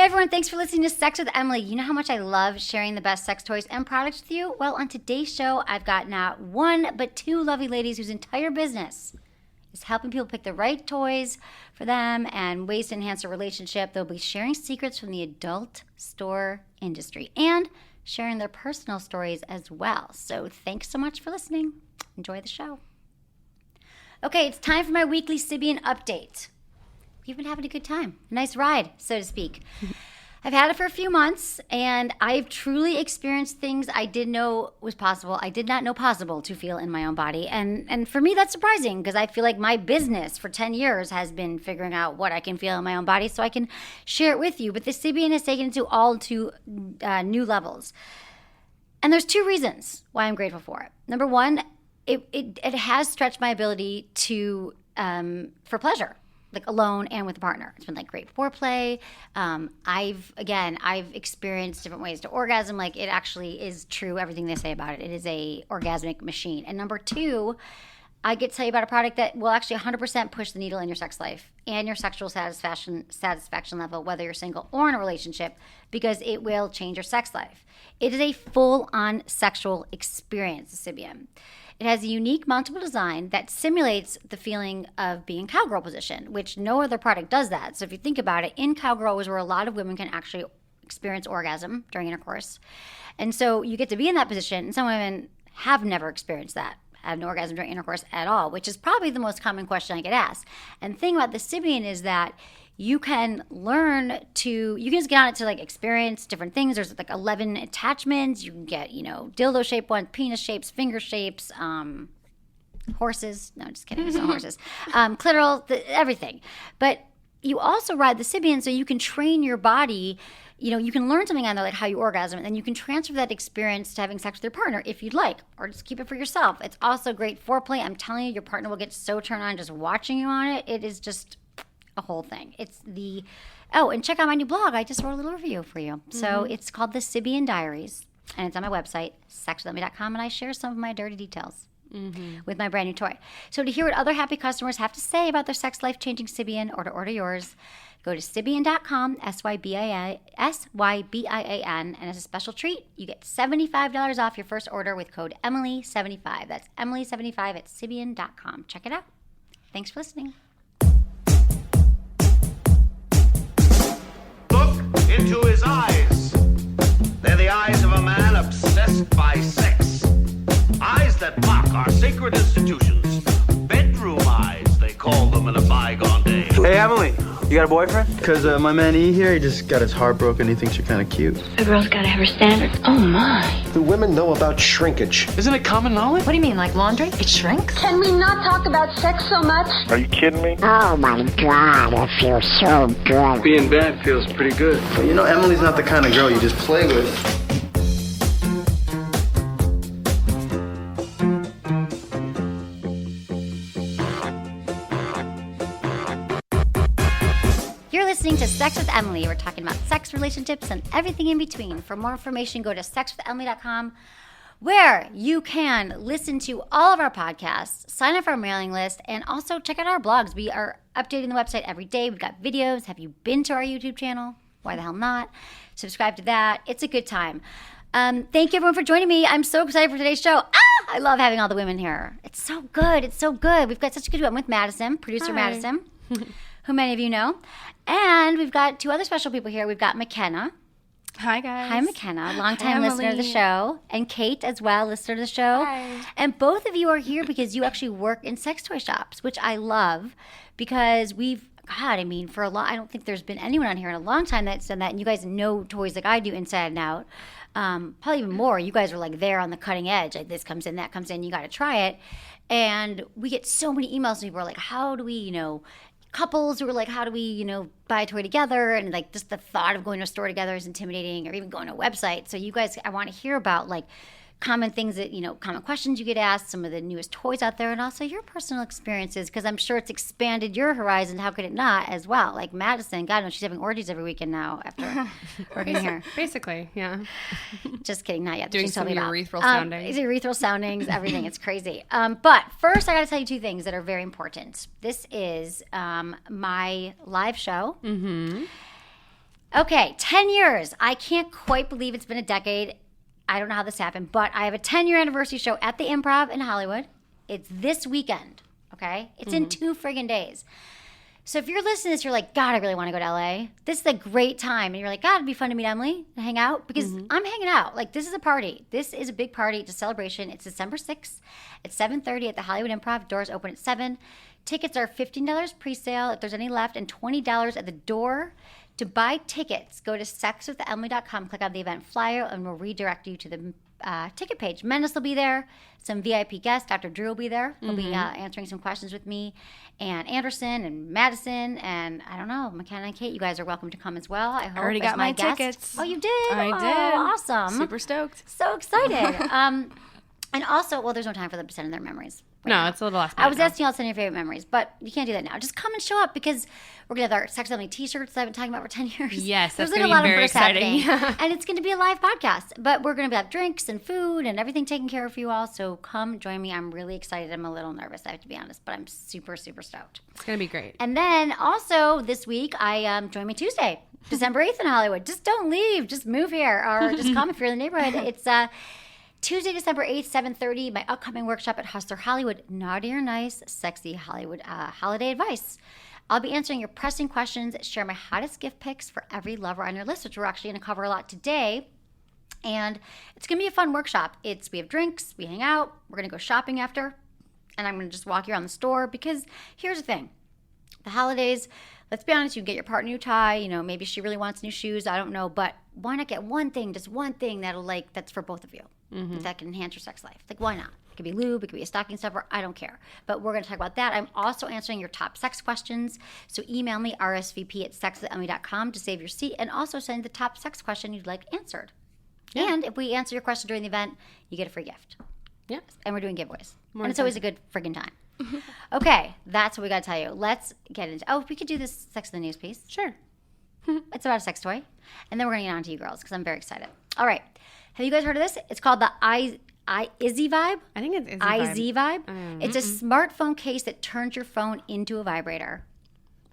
Hey everyone, thanks for listening to Sex with Emily. You know how much I love sharing the best sex toys and products with you? Well, on today's show, I've got not one, but two lovely ladies whose entire business is helping people pick the right toys for them and ways to enhance their relationship. They'll be sharing secrets from the adult store industry and sharing their personal stories as well. So thanks so much for listening. Enjoy the show. Okay, it's time for my weekly Sybian update. We've been having a good time. A nice ride, so to speak. I've had it for a few months, and I've truly experienced things I didn't know was possible. I did not know possible to feel in my own body. And for me, that's surprising because I feel like my business for 10 years has been figuring out what I can feel in my own body so I can share it with you. But the Sybian has taken it to new levels. And there's two reasons why I'm grateful for it. Number one, it has stretched my ability to for pleasure. Like alone and with a partner. It's been like great foreplay. I've experienced different ways to orgasm. Like it actually is true, everything they say about it. It is a orgasmic machine. And number two, I get to tell you about a product that will actually 100% push the needle in your sex life and your sexual satisfaction level, whether you're single or in a relationship, because it will change your sex life. It is a full-on sexual experience, the Sybian. It has a unique mountable design that simulates the feeling of being in cowgirl position, which no other product does that. So if you think about it, in cowgirl is where a lot of women can actually experience orgasm during intercourse. And so you get to be in that position, and some women have never experienced that, have an orgasm during intercourse at all, which is probably the most common question I get asked. And the thing about the Sybian is that you can just get on it to like experience different things. There's like 11 attachments. You can get, dildo shaped ones, penis shapes, finger shapes, horses. No, just kidding. It's not horses. Clitoral, everything. But you also ride the Sybian so you can train your body. You can learn something on there like how you orgasm, and then you can transfer that experience to having sex with your partner if you'd like, or just keep it for yourself. It's also great foreplay. I'm telling you, your partner will get so turned on just watching you on it. It is just a whole thing. And check out my new blog. I just wrote a little review for you. So it's called The Sybian Diaries, and it's on my website, sexwithemily.com, and I share some of my dirty details with my brand new toy. So to hear what other happy customers have to say about their sex life-changing Sybian or to order yours, go to Sybian.com, Sybian, and as a special treat, you get $75 off your first order with code Emily75. That's Emily75 at Sybian.com. Check it out. Thanks for listening. Into his eyes. They're the eyes of a man obsessed by sex. Eyes that mock our sacred institutions. Bedroom eyes, they call them in a bygone day. Hey, Emily, you got a boyfriend? Because my man E here, he just got his heart broken. He thinks you're kind of cute. A girl's got to have her standards. Oh, my. Do women know about shrinkage? Isn't it common knowledge? What do you mean, like laundry? It shrinks? Can we not talk about sex so much? Are you kidding me? Oh my God, it feels so good. Being bad feels pretty good. But Emily's not the kind of girl you just play with. Listening to Sex with Emily. We're talking about sex, relationships, and everything in between. For more information, go to sexwithemily.com, where you can listen to all of our podcasts, sign up for our mailing list, and also check out our blogs. We are updating the website every day. We've got videos. Have you been to our YouTube channel? Why the hell not? Subscribe to that. It's a good time. Thank you, everyone, for joining me. I'm so excited for today's show. I love having all the women here. It's so good. It's so good. We've got such a good one with Madison, producer Madison, who many of you know. And we've got two other special people here. We've got McKenna. Hi, guys. Hi, McKenna, longtime listener of the show. And Kate as well, listener of the show. Hi. And both of you are here because you actually work in sex toy shops, which I love because I don't think there's been anyone on here in a long time that's done that. And you guys know toys like I do inside and out. Probably even more. You guys are like there on the cutting edge. Like this comes in, that comes in, you got to try it. And we get so many emails from people who are like, how do we, couples who are like, how do we, buy a toy together? And like just the thought of going to a store together is intimidating, or even going to a website. So you guys, I want to hear about like common things that, common questions you get asked, some of the newest toys out there, and also your personal experiences, because I'm sure it's expanded your horizon. How could it not as well? Like Madison, God knows she's having orgies every weekend now after working here. Basically, yeah. Just kidding, not yet. Doing She's some telling me urethral soundings. Urethral soundings, everything. It's crazy. But first, I got to tell you two things that are very important. This is my live show. Okay, 10 years. I can't quite believe it's been a decade. I don't know how this happened, but I have a 10-year anniversary show at the Improv in Hollywood. It's this weekend, okay? It's in 2 friggin' days. So if you're listening to this, you're like, God, I really want to go to LA. This is a great time. And you're like, God, it'd be fun to meet Emily and hang out because I'm hanging out. Like, this is a party. This is a big party. It's a celebration. It's December 6th. It's 7:30 at the Hollywood Improv. Doors open at 7. Tickets are $15 pre-sale if there's any left and $20 at the door. To buy tickets, go to sexwithemily.com, click on the event flyer, and we'll redirect you to the ticket page. Menace will be there. Some VIP guests. Dr. Drew will be there. He'll be answering some questions with me. And Anderson and Madison and, I don't know, McKenna and Kate, you guys are welcome to come as well. I hope. Already got my tickets. Oh, you did? I Oh, did. Awesome. Super stoked. So excited. And also, well, there's no time for them to send in their memories. No, it's a little last I was minute now. asking y'all to send your favorite memories, but you can't do that now. Just come and show up because we're going to have our Sex Emily t-shirts that I've been talking about for 10 years. Yes, that's There's going like to a be lot very of happening. exciting. And it's going to be a live podcast, but we're going to have drinks and food and everything taken care of for you all. So come join me. I'm really excited. I'm a little nervous, I have to be honest, but I'm super, super stoked. It's going to be great. And then also this week, I join me Tuesday, December 8th in Hollywood. Just don't leave. Just move here or just come if you're in the neighborhood. It's Tuesday, December 8th, 7:30, my upcoming workshop at Hustler Hollywood, Naughty or Nice, Sexy Hollywood Holiday Advice. I'll be answering your pressing questions, share my hottest gift picks for every lover on your list, which we're actually going to cover a lot today. And it's going to be a fun workshop. We have drinks, we hang out, we're going to go shopping after, and I'm going to just walk you around the store because here's the thing. The holidays, let's be honest, you can get your partner a new tie, you know, maybe she really wants new shoes, I don't know, but why not get one thing, just one thing that's for both of you, that can enhance your sex life? Like, why not? It could be lube, it could be a stocking stuffer, I don't care. But we're going to talk about that. I'm also answering your top sex questions, so email me, rsvp@sexwithemily.com to save your seat, and also send the top sex question you'd like answered. Yeah. And if we answer your question during the event, you get a free gift. Yeah. And we're doing giveaways. And it's always a good friggin' time. Okay, that's what we got to tell you. Let's get into. Oh, we could do this Sex in the News piece. Sure. It's about a sex toy, and then we're gonna get on to you girls because I'm very excited. All right, have you guys heard of this? It's called the Izzy Vibe. I think it's IZ Vibe. It's a smartphone case that turns your phone into a vibrator.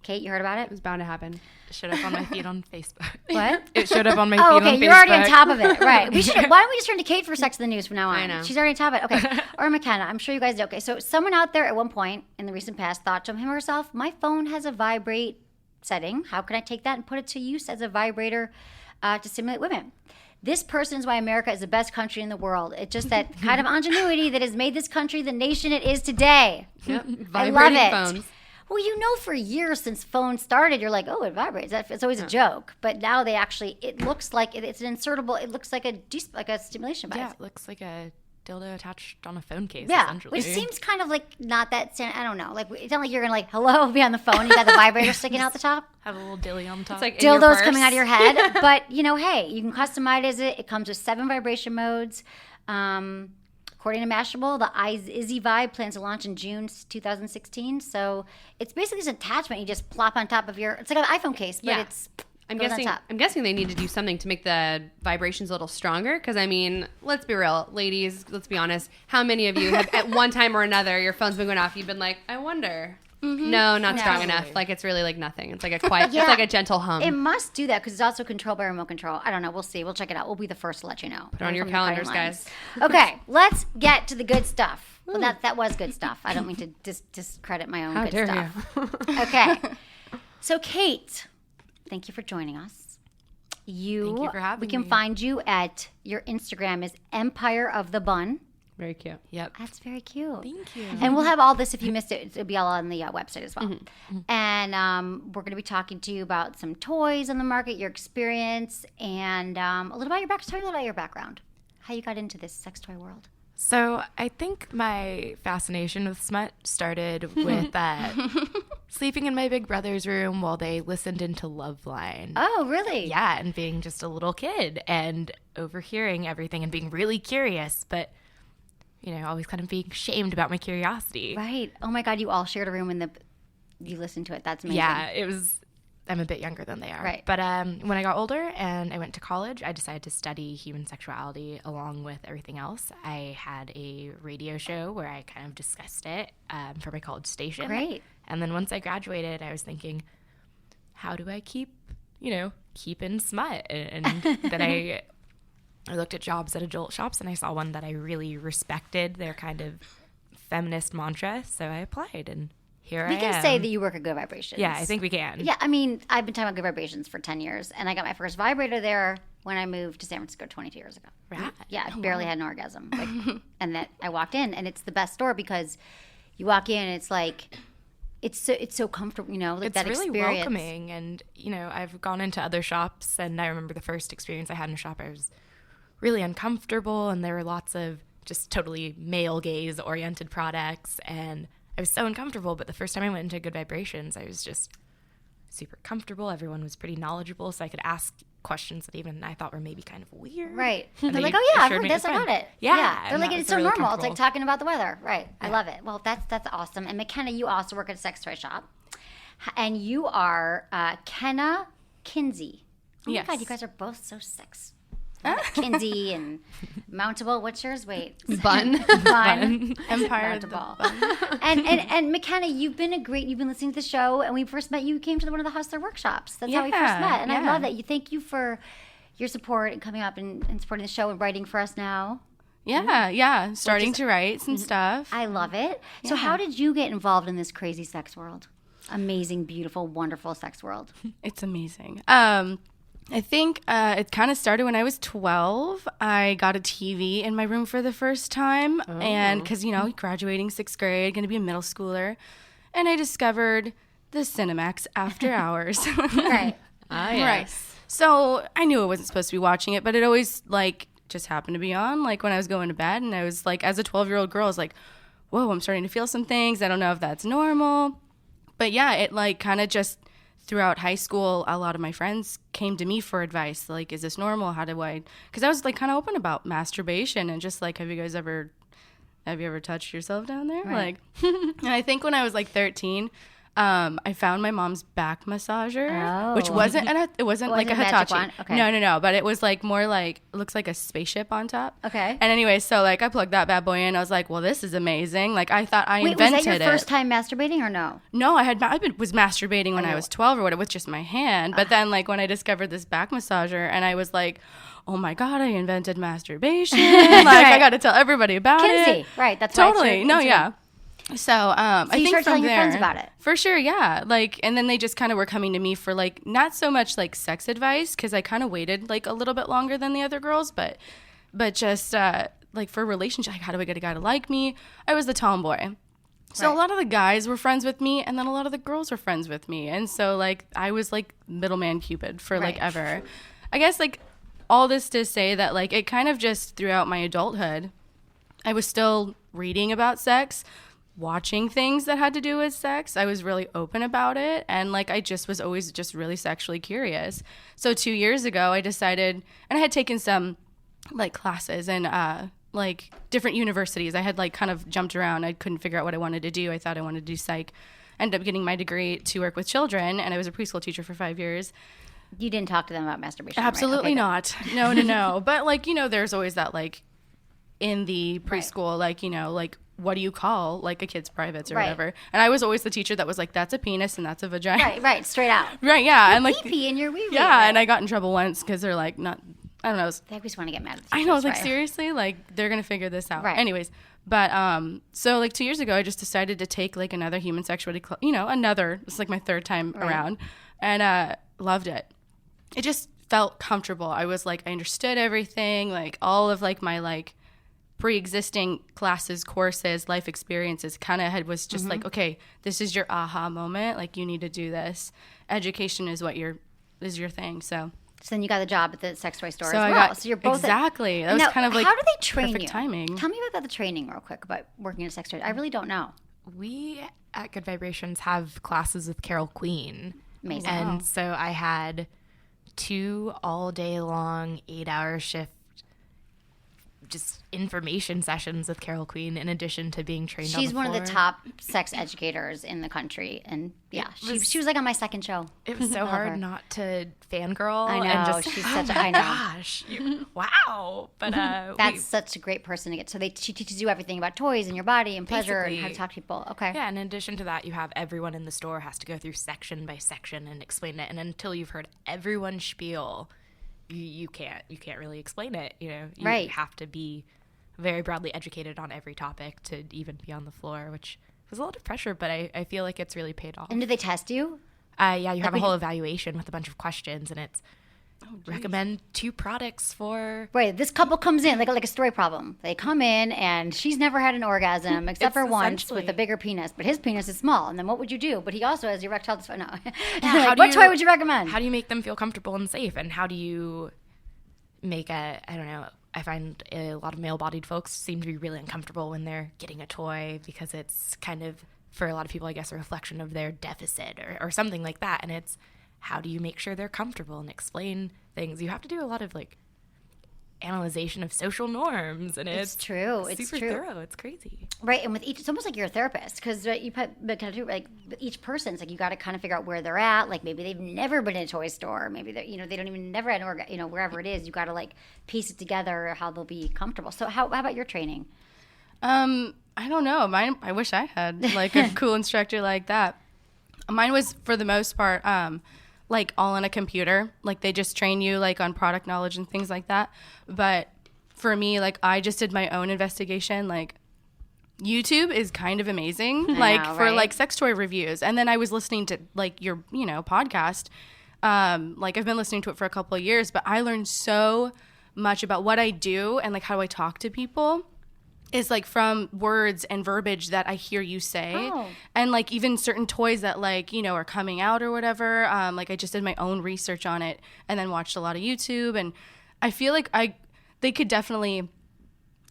Kate, you heard about It it? was bound to happen. It showed up on my feed on Facebook. What? It showed up on my feed Oh, on okay. Facebook. You're already on top of it, right? We should. Why don't we just turn to Kate for Sex in the News from now on? I know. She's already on top of it. Okay. Or McKenna. I'm sure you guys do. Okay. So someone out there at one point in the recent past thought to him or herself, "My phone has a vibrate setting. How can I take that and put it to use as a vibrator to stimulate women?" This person is why America is the best country in the world. It's just that kind of ingenuity that has made this country the nation it is today. Yep. I love Vibrating it. phones. Well, you know, for years since phones started, you're like, oh, it vibrates. It's always a joke. But now they actually, it looks like it's an insertable. It looks like a stimulation device. Yeah, it looks like a dildo attached on a phone case, Yeah, essentially. which seems kind of like not that. I don't know. Like it's not like you're gonna like hello be on the phone. You got the vibrator sticking out the top. Have a little dilly on top. It's like in your Dildos purse. coming out of your head. But you know, hey, you can customize it. It comes with 7 vibration modes. According to Mashable, the Izzy Vibe plans to launch in June 2016. So it's basically this attachment you just plop on top of your. It's like an iPhone case, but Yeah. it's. I'm goes on guessing. top. I'm guessing they need to do something to make the vibrations a little stronger. Because I mean, let's be real, ladies. Let's be honest. How many of you have, at one time or another, your phone's been going off? You've been like, I wonder. No, not strong enough. Like it's really like nothing. It's like a quiet. Yeah. It's like a gentle hum. It must do that because it's also controlled by remote control. I don't know. We'll see. We'll check it out. We'll be the first to let you know. Put it on your From the fighting calendars, lines. guys. Okay, let's get to the good stuff. Well, that was good stuff. I don't mean to discredit my own How good dare stuff. Okay. So, Kate, thank you for joining us. Thank you for having We can me. find you at your Instagram is Empire of the Bun. Very cute. Yep. That's very cute. Thank you. And we'll have all this if you missed it. It'll be all on the website as well. And we're going to be talking to you about some toys on the market, your experience, and a little about your background. Tell me a little about your background, how you got into this sex toy world. So I think my fascination with smut started with sleeping in my big brother's room while they listened into Loveline. Oh, really? Yeah, and being just a little kid and overhearing everything and being really curious, but, you know, always kind of being shamed about my curiosity. Right. Oh my God, you all shared a room when you listened to it. That's amazing. Yeah, it was. I'm a bit younger than they are. Right. But when I got older and I went to college, I decided to study human sexuality along with everything else. I had a radio show where I kind of discussed it for my college station. Great. And then once I graduated, I was thinking, how do I keep, keeping smut. And then I looked at jobs at adult shops, and I saw one that I really respected, their kind of feminist mantra. So I applied, and here I am. We can say that you work at Good Vibrations. Yeah, I think we can. Yeah, I mean, I've been talking about Good Vibrations for 10 years, and I got my first vibrator there when I moved to San Francisco 22 years ago. Right. Yeah, I barely had an orgasm. Like, and that I walked in, and it's the best store because you walk in, and it's like, it's so comfortable, you know, like It's that really experience. welcoming. And, you know, I've gone into other shops, and I remember the first experience I had in a shop, I was really uncomfortable, and there were lots of just totally male gaze oriented products, and I was so uncomfortable. But the first time I went into Good Vibrations, I was just super comfortable. Everyone was pretty knowledgeable, so I could ask questions that even I thought were maybe kind of weird. Right. And They're they like, oh yeah, I've assured heard me this, was I've heard fine. it. Yeah. They're and like, that it's was so really normal. It's like comfortable. talking about the weather. Right. I love it. Well, that's awesome. And McKenna, you also work at a sex toy shop. And you are Kenna Kinsey. Oh Yes. my God, you guys are both so sex. Kinsey and Mountable. What's yours? Wait. Bun. Bun. Empire of the Mountable. And McKenna, you've been listening to the show, and we first met, you came to one of the Hustler workshops. That's how we first met. And I love that. Thank you for your support and coming up and supporting the show and writing for us now. Yeah. Starting to write some stuff. I love it. So how did you get involved in this crazy sex world? Amazing, beautiful, wonderful sex world. It's amazing. I think it kind of started when I was 12. I got a TV in my room for the first time. And because, you know, graduating 6th grade, going to be a middle schooler. And I discovered the Cinemax After Hours. Right. Right. So I knew I wasn't supposed to be watching it, but it always, like, just happened to be on, like, when I was going to bed. And I was, like, as a 12-year-old girl, I was like, whoa, I'm starting to feel some things. I don't know if that's normal. But, yeah, it, like, kind of just throughout high school, a lot of my friends came to me for advice. Like, is this normal? How do I... Because I was, like, kind of open about masturbation and just, like, have you ever touched yourself down there? Right. Like, and I think when I was, like, 13... I found my mom's back massager, which wasn't it wasn't like a magic Hitachi. wand? Okay. No, but it was like more like, it looks like a spaceship on top. Okay. And anyway, so like I plugged that bad boy in. I was like, well, this is amazing. Like I thought I invented it. Was that your first time masturbating or no? No, was masturbating when I was 12 or whatever with just my hand. But then like when I discovered this back massager and I was like, oh my God, I invented masturbation. Like I got to tell everybody about Kinsey. it. Right. That's why Totally. No, yeah. So, I you think started from telling there, your friends about it? For sure, yeah. Like, and then they just kind of were coming to me for like, not so much like sex advice, because I kind of waited like a little bit longer than the other girls, but just like for relationship, like how do I get a guy to like me? I was the tomboy. So a lot of the guys were friends with me, and then a lot of the girls were friends with me. And so like, I was like middleman Cupid for like ever. I guess like all this to say that like, it kind of just throughout my adulthood, I was still reading about sex, watching things that had to do with sex. I was really open about it, and like I just was always just really sexually curious. So 2 years ago I decided, and I had taken some like classes in like different universities. I had like kind of jumped around. I couldn't figure out what I wanted to do. I thought I wanted to do psych. Ended up getting my degree to work with children, and I was a preschool teacher for 5 years. You didn't talk to them about masturbation. Absolutely right? Okay, not. No. But like, you know, there's always that like in the preschool, like, you know, like what do you call like a kid's privates or whatever? And I was always the teacher that was like, that's a penis and that's a vagina. Right, straight out. Right, yeah. And like pee in your wee wee. Yeah, right? and I got in trouble once because they're like, not, I don't know. They always want to get mad at the I know, teachers, like right? seriously, like they're gonna figure this out. Right. Anyways, but so like 2 years ago, I just decided to take like another human sexuality, it's like my third time around, and loved it. It just felt comfortable. I was like, I understood everything, like all of like my like pre-existing classes, courses, life experiences kind of was just like, okay, this is your aha moment. Like you need to do this. Education is is your thing. So then you got the job at the sex toy store So as I well. got- So you're both exactly. That was kind of like how do they train perfect you? timing. Tell me about the training real quick about working at a sex toy. I really don't know. We at Good Vibrations have classes with Carol Queen. Amazing. And so I had 2 all day long 8-hour shift just information sessions with Carol Queen in addition to being trained on the She's one of the floor. top sex educators in the country. And yeah, she was like on my second show. It was so hard not to fangirl. I know. And just, She's oh such a, my I know. gosh. Wow. But That's such a great person to get. So she teaches you everything about toys and your body and pleasure and how to Basically. talk to people. Okay. yeah, in addition to that, you have everyone in the store has to go through section by section and explain it. And until you've heard everyone's spiel, you can't really explain it. You know, you Right. have to be very broadly educated on every topic to even be on the floor, which was a lot of pressure, but I feel like it's really paid off. And do they test you? Yeah, you have a whole evaluation with a bunch of questions, and it's recommend 2 products for. Right. This couple comes in like a story problem. They come in and she's never had an orgasm except for once with a bigger penis, but his penis is small. And then what would you do? But he also has erectile dysfunction. No. Like, what toy would you recommend? How do you make them feel comfortable and safe? And how do you make I don't know, I find a lot of male-bodied folks seem to be really uncomfortable when they're getting a toy because it's kind of, for a lot of people, I guess, a reflection of their deficit or something like that. And it's, how do you make sure they're comfortable and explain things? You have to do a lot of like analyzation of social norms, and it's true. It's super true. thorough. It's crazy. Right, and with each, it's almost like you're a therapist because you put kind of do like with each person. It's like you got to kind of figure out where they're at. Like maybe they've never been in a toy store. Maybe they they don't even never had wherever it is. You got to like piece it together how they'll be comfortable. So how about your training? I don't know. Mine. I wish I had like a cool instructor like that. Mine was for the most part like all on a computer. Like they just train you like on product knowledge and things like that. But for me, like I just did my own investigation. Like YouTube is kind of amazing, like know, for right? like sex toy reviews. And then I was listening to like your podcast. Like I've been listening to it for a couple of years, but I learned so much about what I do and like how I talk to people. Is like from words and verbiage that I hear you say, and like even certain toys that like are coming out or whatever. Like I just did my own research on it, and then watched a lot of YouTube, and I feel like they could definitely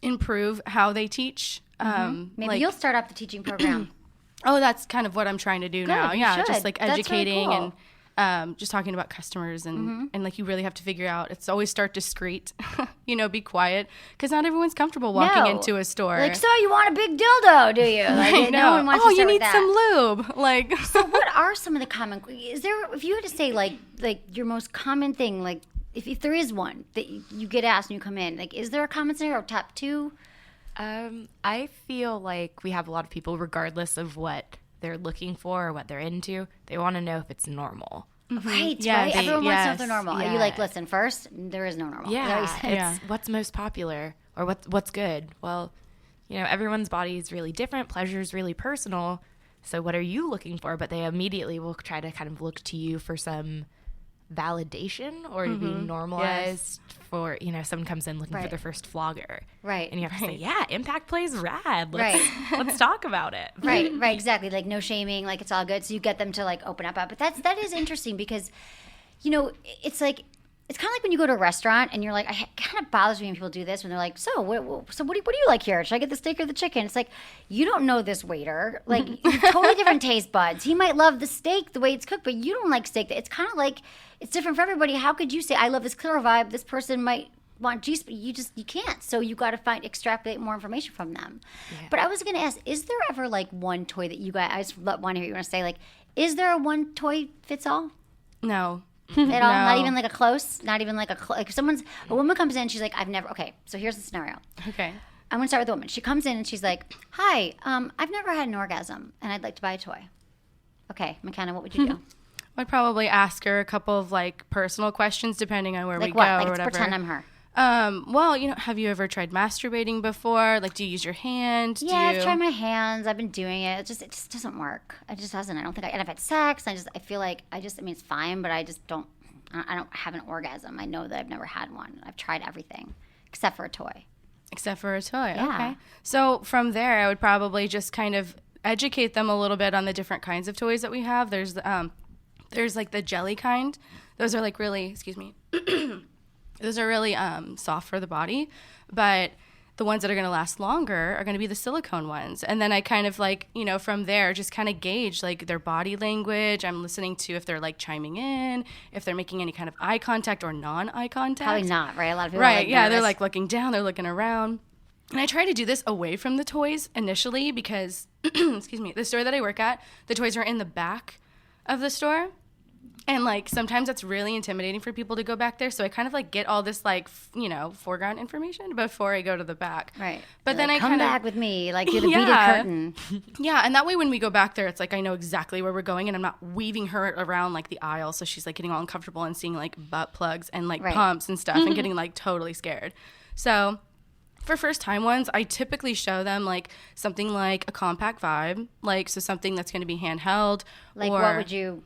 improve how they teach. Maybe like, you'll start up the teaching program. oh, that's kind of what I'm trying to do now. you Yeah, should. just like That's really educating cool. and. Just talking about customers and like you really have to figure out. It's always start discreet, be quiet because not everyone's comfortable walking No. into a store. Like, so you want a big dildo, do you? Like, I know. no one wants oh, to you start with need that. some lube. Like, So what are some of the common? Is there, if you had to say like your most common thing, like if there is one that you get asked when you come in, like is there a common scenario or top 2? I feel like we have a lot of people, regardless of what they're looking for or what they're into, they want to know if it's normal. Right, Yeah, right. they- Everyone wants to know if yes, they're normal. Are yeah. you like, listen, first, there is no normal. Is that what you said? Yeah. What's most popular or what's good? Well, everyone's body is really different. Pleasure is really personal. So what are you looking for? But they immediately will try to kind of look to you for some validation or to be normalized for, someone comes in looking for Right. their first flogger. Right. And you have to say, yeah, impact play's rad. Right. Let's talk about it. Right, exactly. Like no shaming, like it's all good. So you get them to like open up. But that is interesting because, it's like it's kind of like when you go to a restaurant and you're like, it kind of bothers me when people do this when they're like, so what do you like here? Should I get the steak or the chicken? It's like you don't know this waiter. Like you have totally different taste buds. He might love the steak the way it's cooked, but you don't like steak. It's kind of like it's different for everybody. How could you say I love this clear vibe? This person might want juice, but you can't. So you got to extrapolate more information from them. Yeah. But I was going to ask, is there ever like one toy that you guys? I just want to hear what you want to say. Like, is there a one toy fits all? no. At all? Not No. even like a close? Not even like like if a woman comes in, she's like, okay, so here's the scenario. Okay. I'm going to start with the woman. She comes in and she's like, hi, I've never had an orgasm and I'd like to buy a toy. Okay, McKenna, what would you do? I'd probably ask her a couple of like personal questions depending on where Like we what? go Like or let's whatever. pretend I'm her. Well, have you ever tried masturbating before? Like, do you use your hand? Yeah, I've tried my hands. I've been doing it. It just doesn't work. It just doesn't. I don't think and I've had sex. I feel like I mean, it's fine, but I just don't have an orgasm. I know that I've never had one. I've tried everything except for a toy. Except for a toy. Yeah. Okay. So from there, I would probably just kind of educate them a little bit on the different kinds of toys that we have. There's like the jelly kind. Those are like really, excuse me. Those are really soft for the body, but the ones that are going to last longer are going to be the silicone ones. And then I kind of like, you know, from there, just kind of gauge like their body language. I'm listening to if they're like chiming in, if they're making any kind of eye contact or non-eye contact. Probably not, right? A lot of people Right, are like yeah, nervous. they're like looking down, they're looking around. And I try to do this away from the toys initially because, excuse me, the store that I work at, the toys are in the back of the store. And, like, sometimes that's really intimidating for people to go back there. So I kind of, like, get all this, like, you know, foreground information before I go to the back. Right. But You're then like, I come kind of... back with me, like, through the beaded Yeah. curtain. Yeah, and that way when we go back there, it's like I know exactly where we're going, and I'm not weaving her around, like, the aisle. So she's, like, getting all uncomfortable and seeing, like, butt plugs and, like, Right. pumps and stuff and getting, like, totally scared. So... for first-time ones, I typically show them, like, something like a compact vibe, like, so something that's going to be handheld. Like, or, what would you...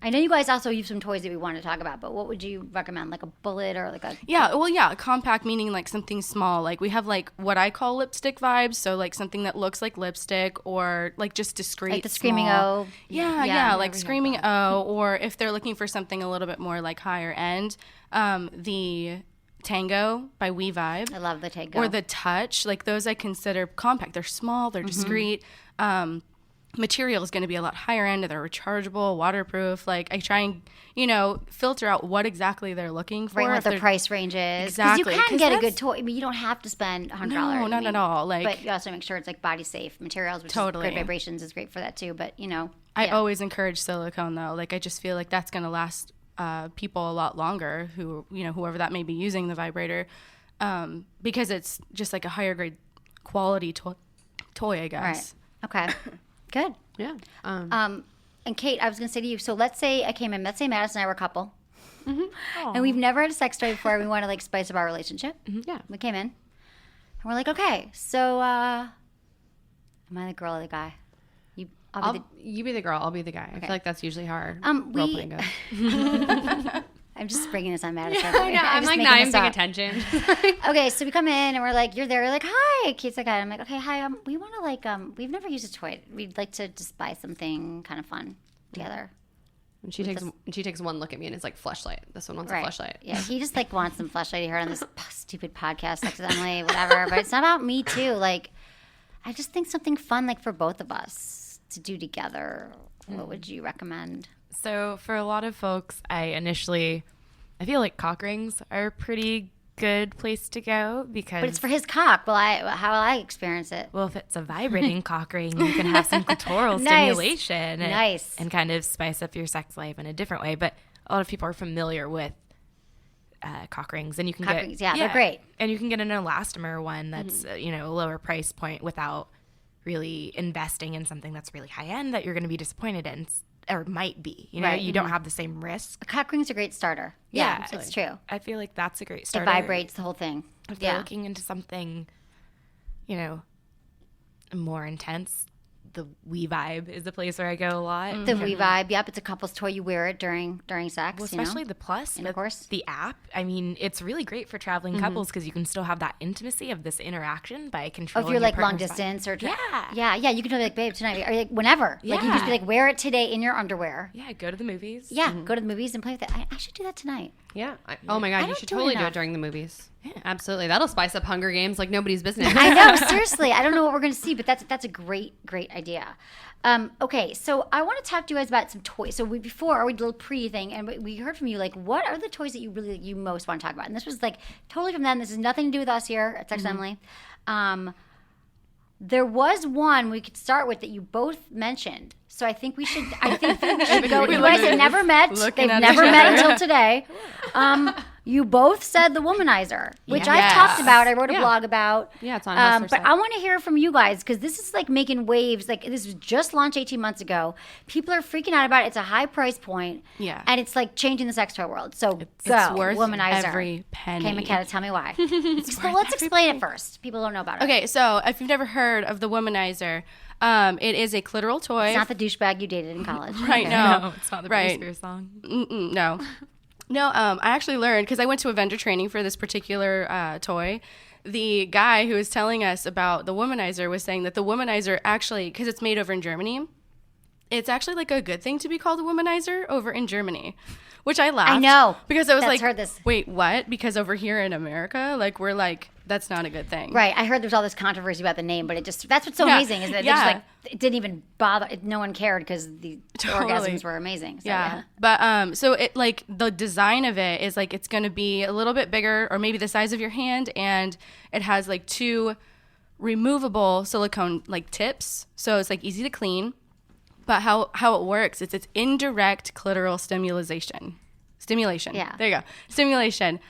I know you guys also use some toys that we want to talk about, but what would you recommend? Like a bullet or like a... Yeah, well, yeah, compact meaning, like, something small. Like, we have, like, what I call lipstick vibes, so, like, something that looks like lipstick or, like, just discreet, Like the Screaming small. O. Yeah, like never Screaming O, or if they're looking for something a little bit more, like, higher end, the... Tango by We Vibe. I love the Tango. Or the Touch. Like, those I consider compact. They're small. They're discreet. Material is going to be a lot higher end. They're rechargeable, waterproof. Like, I try and, you know, filter out what exactly they're looking for. Right, what if the they're- price range is. Exactly. Because you can 'Cause get a that's- good toy. I mean, you don't have to spend $100. No, not at all. Like, but you also make sure it's, like, body safe materials, which Totally. is good vibrations is great for that, too. But, you know. I yeah. always encourage silicone, though. Like, I just feel like that's going to last people a lot longer who, you know, whoever that may be using the vibrator. Because it's just like a higher grade quality toy, I guess. Right. Okay. Good. Yeah. And Kate, I was going to say to you, so let's say Madison and I were a couple. And we've never had a sex toy before. We want to, like, spice up our relationship. Yeah. We came in. And we're like, okay, so am I the girl or the guy? You be the girl, I'll be the guy. I feel like that's usually how our role playing goes. I'm just bringing this on Madison. I know. I'm like not even paying attention. Okay, so we come in and we're like, you're there. You're like, hi. Kate's like, hi. I'm like, okay, hi. We want to like, we've never used a toy. We'd like to just buy something kind of fun together. And she takes one look at me and it's like fleshlight. This one wants Right. a fleshlight. Yeah, he just like wants some fleshlight. He heard on this stupid podcast, Sex with Emily, whatever. But it's not about me too. Like, I just think something fun, like for both of us to do together. What would you recommend? So for a lot of folks, I feel like cock rings are a pretty good place to go because... But it's for his cock. Well, how will I experience it? Well, if it's a vibrating cock ring, you can have some clitoral Nice. stimulation and kind of spice up your sex life in a different way. But a lot of people are familiar with cock rings, and you can Cock get rings, yeah, they're great. And you can get an elastomer one that's a lower price point without really investing in something that's really high end that you're going to be disappointed in. Or might be, Right. You don't have the same risk. A cock ring's a great starter. Yeah, it's true. I feel like that's a great It starter. vibrates the whole thing. If they're looking into something, more intense, the We Vibe is the place where I go a lot. The We Vibe, yep, it's a couple's toy. You wear it during sex. Well, especially the Plus, intercourse. the app. I mean, it's really great for traveling couples because you can still have that intimacy of this interaction by Oh, controlling. if you're your like long partner's distance or Yeah. yeah, you can totally like, babe, tonight or like whenever. Like you can just be like, wear it today in your underwear. Yeah, go to the movies. Yeah, go to the movies and play with it. I should do that tonight. Yeah. Oh my God, you don't should do totally do enough. it during the movies. Yeah, absolutely. That'll spice up Hunger Games like nobody's business. I know, seriously. I don't know what we're going to see, but that's a great idea. Okay, so I want to talk to you guys about some toys. So we did a little pre thing, and we heard from you, like, what are the toys that you most want to talk about? And this was like totally from them. This has nothing to do with us here at Sex Emily. There was one we could start with that you both mentioned. So I think we should go. You guys have never met. They've never met until today. You both said the Womanizer, which I've talked about. I wrote a blog about. Yeah, it's on Hustler But site. I want to hear from you guys because this is like making waves. Like this was just launched 18 months ago. People are freaking out about it. It's a high price point. Yeah. And it's like changing the sex toy world. So It's go, worth Womanizer. every penny. Okay, McKenna, tell me why. Let's explain it first. People don't know about it. Okay, so if you've never heard of the Womanizer, it is a clitoral toy. It's not the douchebag you dated in college. Right, Okay. no. It's not the Right. Britney Spears song. No. No, I actually learned, because I went to a vendor training for this particular toy. The guy who was telling us about the Womanizer was saying that the Womanizer actually, because it's made over in Germany, it's actually like a good thing to be called a womanizer over in Germany, which I laughed. I know. Because I was That's like, heard this. wait, what? Because over here in America, like we're like, that's not a good thing. Right. I heard there's all this controversy about the name, but that's what's so amazing is that they just like, it didn't even bother. No one cared because the orgasms were amazing. So, yeah. But so it like the design of it is like it's going to be a little bit bigger or maybe the size of your hand, and it has like 2 removable silicone like tips, so it's like easy to clean. But how it works is it's indirect clitoral stimulation. Yeah. There you go. Stimulation.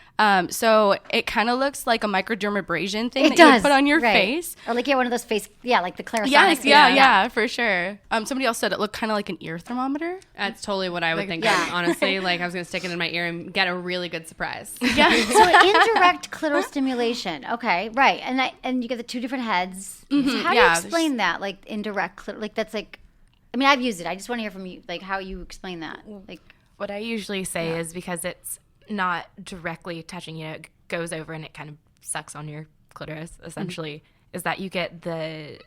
So it kind of looks like a microdermabrasion thing that you would put on your face. Or like one of those face, like the clitoris. Yes, yeah, for sure. Somebody else said it looked kind of like an ear thermometer. That's totally what I would think. Honestly, like I was gonna stick it in my ear and get a really good surprise. Yeah. So indirect clitoral stimulation. Okay, right. And you get the 2 different heads. Mm-hmm. So how do you explain that? Like indirect, like that's like. I mean, I've used it. I just want to hear from you, like how you explain that. Like. What I usually say is because it's not directly touching you, it goes over and it kind of sucks on your clitoris, essentially, is that you get to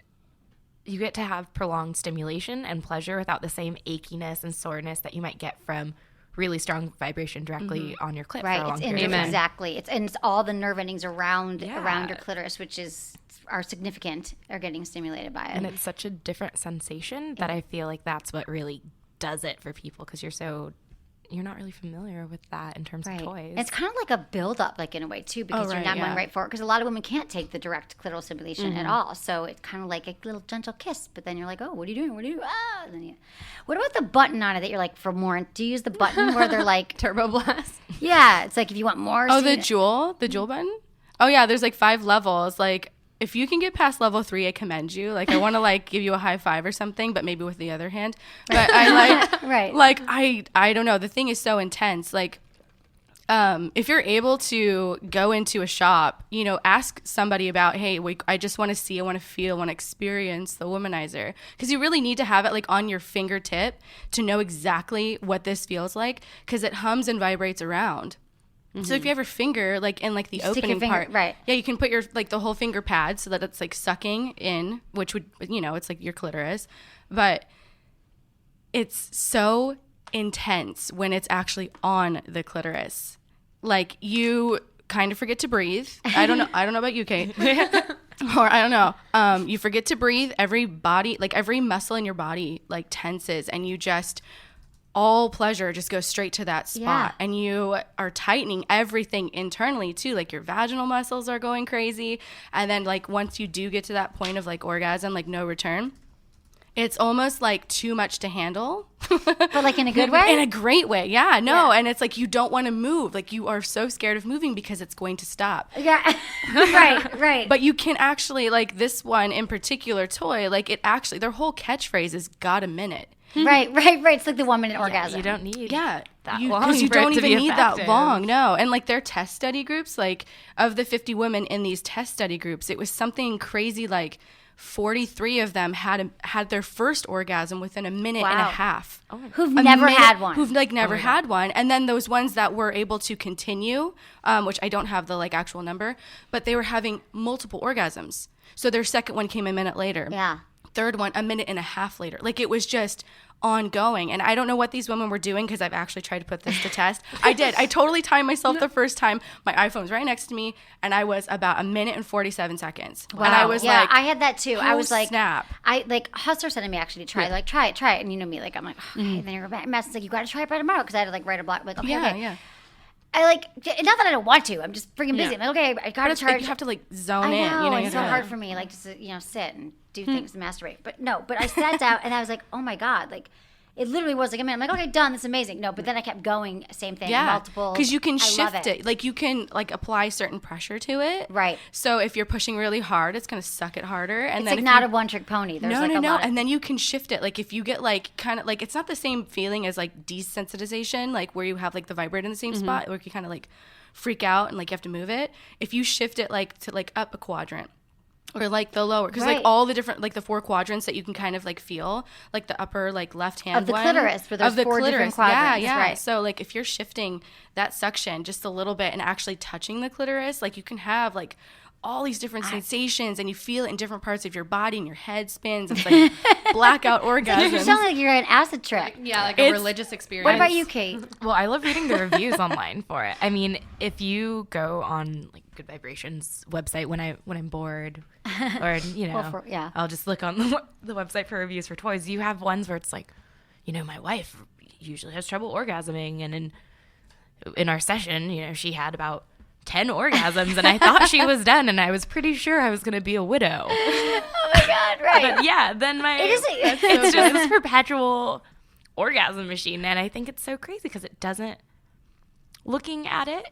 have prolonged stimulation and pleasure without the same achiness and soreness that you might get from really strong vibration directly on your clit for a long period of time. Exactly. It's all the nerve endings around your clitoris, which are significant, are getting stimulated by it. And it's such a different sensation that I feel like that's what really does it for people, because you're not really familiar with that in terms of toys. It's kind of like a build-up, like in a way too, because you're not going right for it. Because a lot of women can't take the direct clitoral stimulation at all, so it's kind of like a little gentle kiss. But then you're like, oh, what are you doing? What do you do? Ah, and then what about the button on it that you're like for more? Do you use the button where they're like turbo blast? Yeah, it's like if you want more. Oh, the jewel button. Oh yeah, there's like 5 levels. Like if you can get past level 3, I commend you. Like I want to like give you a high five or something, but maybe with the other hand. But I like like I don't know. The thing is so intense. Like if you're able to go into a shop, ask somebody about, hey, I just want to see, I want to feel, I want to experience the Womanizer, because you really need to have it like on your fingertip to know exactly what this feels like, because it hums and vibrates around. Mm-hmm. So if you have your finger like in like the opening part, yeah, you can put your like the whole finger pad so that it's like sucking in, which would it's like your clitoris, but it's so intense when it's actually on the clitoris. Like you kind of forget to breathe. I don't know about you, Kate. Or I don't know. You forget to breathe. Every muscle in your body like tenses, and you just. All pleasure just goes straight to that spot, and you are tightening everything internally too. Like your vaginal muscles are going crazy, and then like once you do get to that point of like orgasm, like no return, it's almost like too much to handle. But like in a good way? In a great way, yeah. No, and it's like you don't want to move. Like you are so scared of moving because it's going to stop. Yeah, right. But you can actually, like this one in particular toy, like it actually, their whole catchphrase is "got a minute." Right. It's like the 1-minute orgasm. You don't need that long. Because you don't even need effective. that long, no. And like their test study groups, like of the 50 women in these test study groups, it was something crazy like 43 of them had their first orgasm within a minute and a half. Who've never had one. Who've like never had one. And then those ones that were able to continue, which I don't have the like actual number, but they were having multiple orgasms. So their second one came a minute later. Yeah. Third one a minute and a half later. Like it was just ongoing. And I don't know what these women were doing, because I've actually tried to put this to test. I did. I totally timed myself the first time. My iPhone's right next to me, and I was about a minute and 47 seconds. Wow. And I was like, I had that too. I was like, snap. I like Hustler said to me actually to try, like try it. And you know me, like I'm like, okay. And then you're back. Mess like you got to try it by tomorrow, because I had to like write a block. Like okay, yeah. I like, not that I don't want to. I'm just freaking busy. I'm like, okay, I got to charge. Like, you have to like zone in. You know, it's so hard for me, like just sit and do things and masturbate. But I sat down and I was like, oh my God, like it literally was like a minute. I'm like, okay, done. This is amazing. No, but then I kept going, same thing, multiple. Because you can shift it. Like you can like apply certain pressure to it. Right. So if you're pushing really hard, it's going to suck it harder. And it's then like not a one-trick pony. There's no. And then you can shift it. Like if you get like kind of like, it's not the same feeling as like desensitization, like where you have like the vibrator in the same spot, where you kind of like freak out and like you have to move it. If you shift it like to like up a quadrant, or like the lower, because like all the different, like the 4 quadrants that you can kind of like feel, like the upper like left hand of the one, clitoris, where there's 4 different quadrants. Yeah. Right. So like if you're shifting that suction just a little bit and actually touching the clitoris, like you can have like all these different sensations, and you feel it in different parts of your body, and your head spins. It's like blackout You orgasms. sound like you're an acid trip. Yeah, like a religious experience. What about you, Kate? Well, I love reading the reviews online for it. I mean, if you go on like Good Vibrations website when I'm bored, or I'll just look on the website for reviews for toys. You have ones where it's like, my wife usually has trouble orgasming, and in our session, she had about 10 orgasms, and I thought she was done, and I was pretty sure I was going to be a widow. Oh my God, right. But yeah, then it's just this perpetual orgasm machine, and I think it's so crazy because it doesn't, looking at it,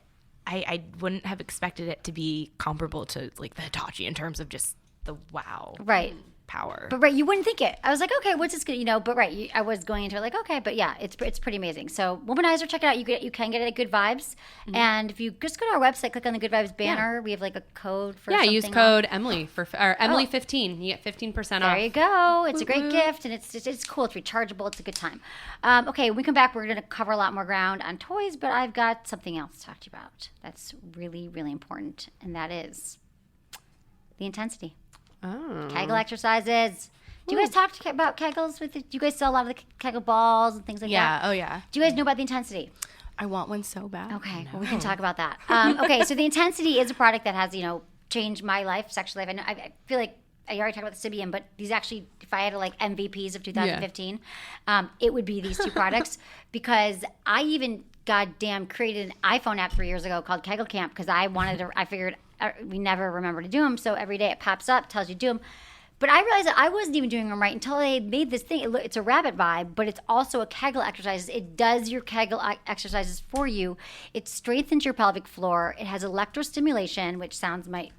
I wouldn't have expected it to be comparable to like the Hitachi in terms of just the wow. Right. Power. But you wouldn't think it. I was like, okay, what's this good? But I was going into it like, okay, but yeah, it's pretty amazing. So Womanizer, check it out. You can get it at Good Vibes, and if you just go to our website, click on the Good Vibes banner. We have like a code for use code Emily Emily 15. You get 15% off. There you go. It's a great gift, and it's cool. It's rechargeable. It's a good time. Okay, when we come back, we're going to cover a lot more ground on toys, but I've got something else to talk to you about that's really, really important, and that is the intensity. Oh. Kegel exercises. Do you guys talk about Kegels? Do you guys sell a lot of the Kegel balls and things like that? Yeah. Oh, yeah. Do you guys know about the intensity? I want one so bad. Okay. Well, we can talk about that. Okay. So the intensity is a product that has, changed my life, sexual life. I feel like I already talked about the Sybian, but these actually, if I had to like MVPs of 2015, it would be these two products because I even goddamn created an iPhone app 3 years ago called Kegel Camp because I figured we never remember to do them, so every day it pops up, tells you to do them. But I realized that I wasn't even doing them right until they made this thing. It's a rabbit vibe, but it's also a Kegel exercise. It does your Kegel exercises for you. It strengthens your pelvic floor. It has electrostimulation, which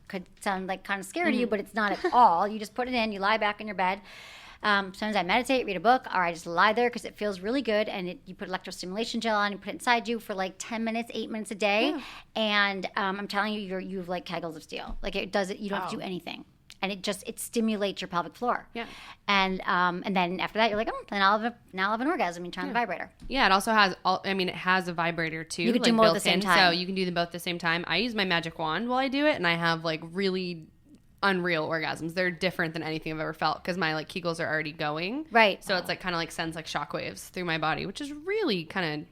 could sound like kind of scary to you, but it's not at all. You just put it in, you lie back in your bed. Sometimes I meditate, read a book, or I just lie there because it feels really good. And you put electrostimulation gel on, you put it inside you for like 10 minutes, 8 minutes a day. Yeah. And I'm telling you, you have like Kegels of steel. Like it does it. You don't have to do anything. And it stimulates your pelvic floor. Yeah. And then after that, you're like, then I'll have an orgasm. You turn on the vibrator. Yeah, it also has, it has a vibrator too. You can do both at the same time. So you can do them both at the same time. I use my magic wand while I do it, and I have like really unreal orgasms. They're different than anything I've ever felt because my like Kegels are already going. Right. So it's like kind of like sends like shockwaves through my body, which is really kind of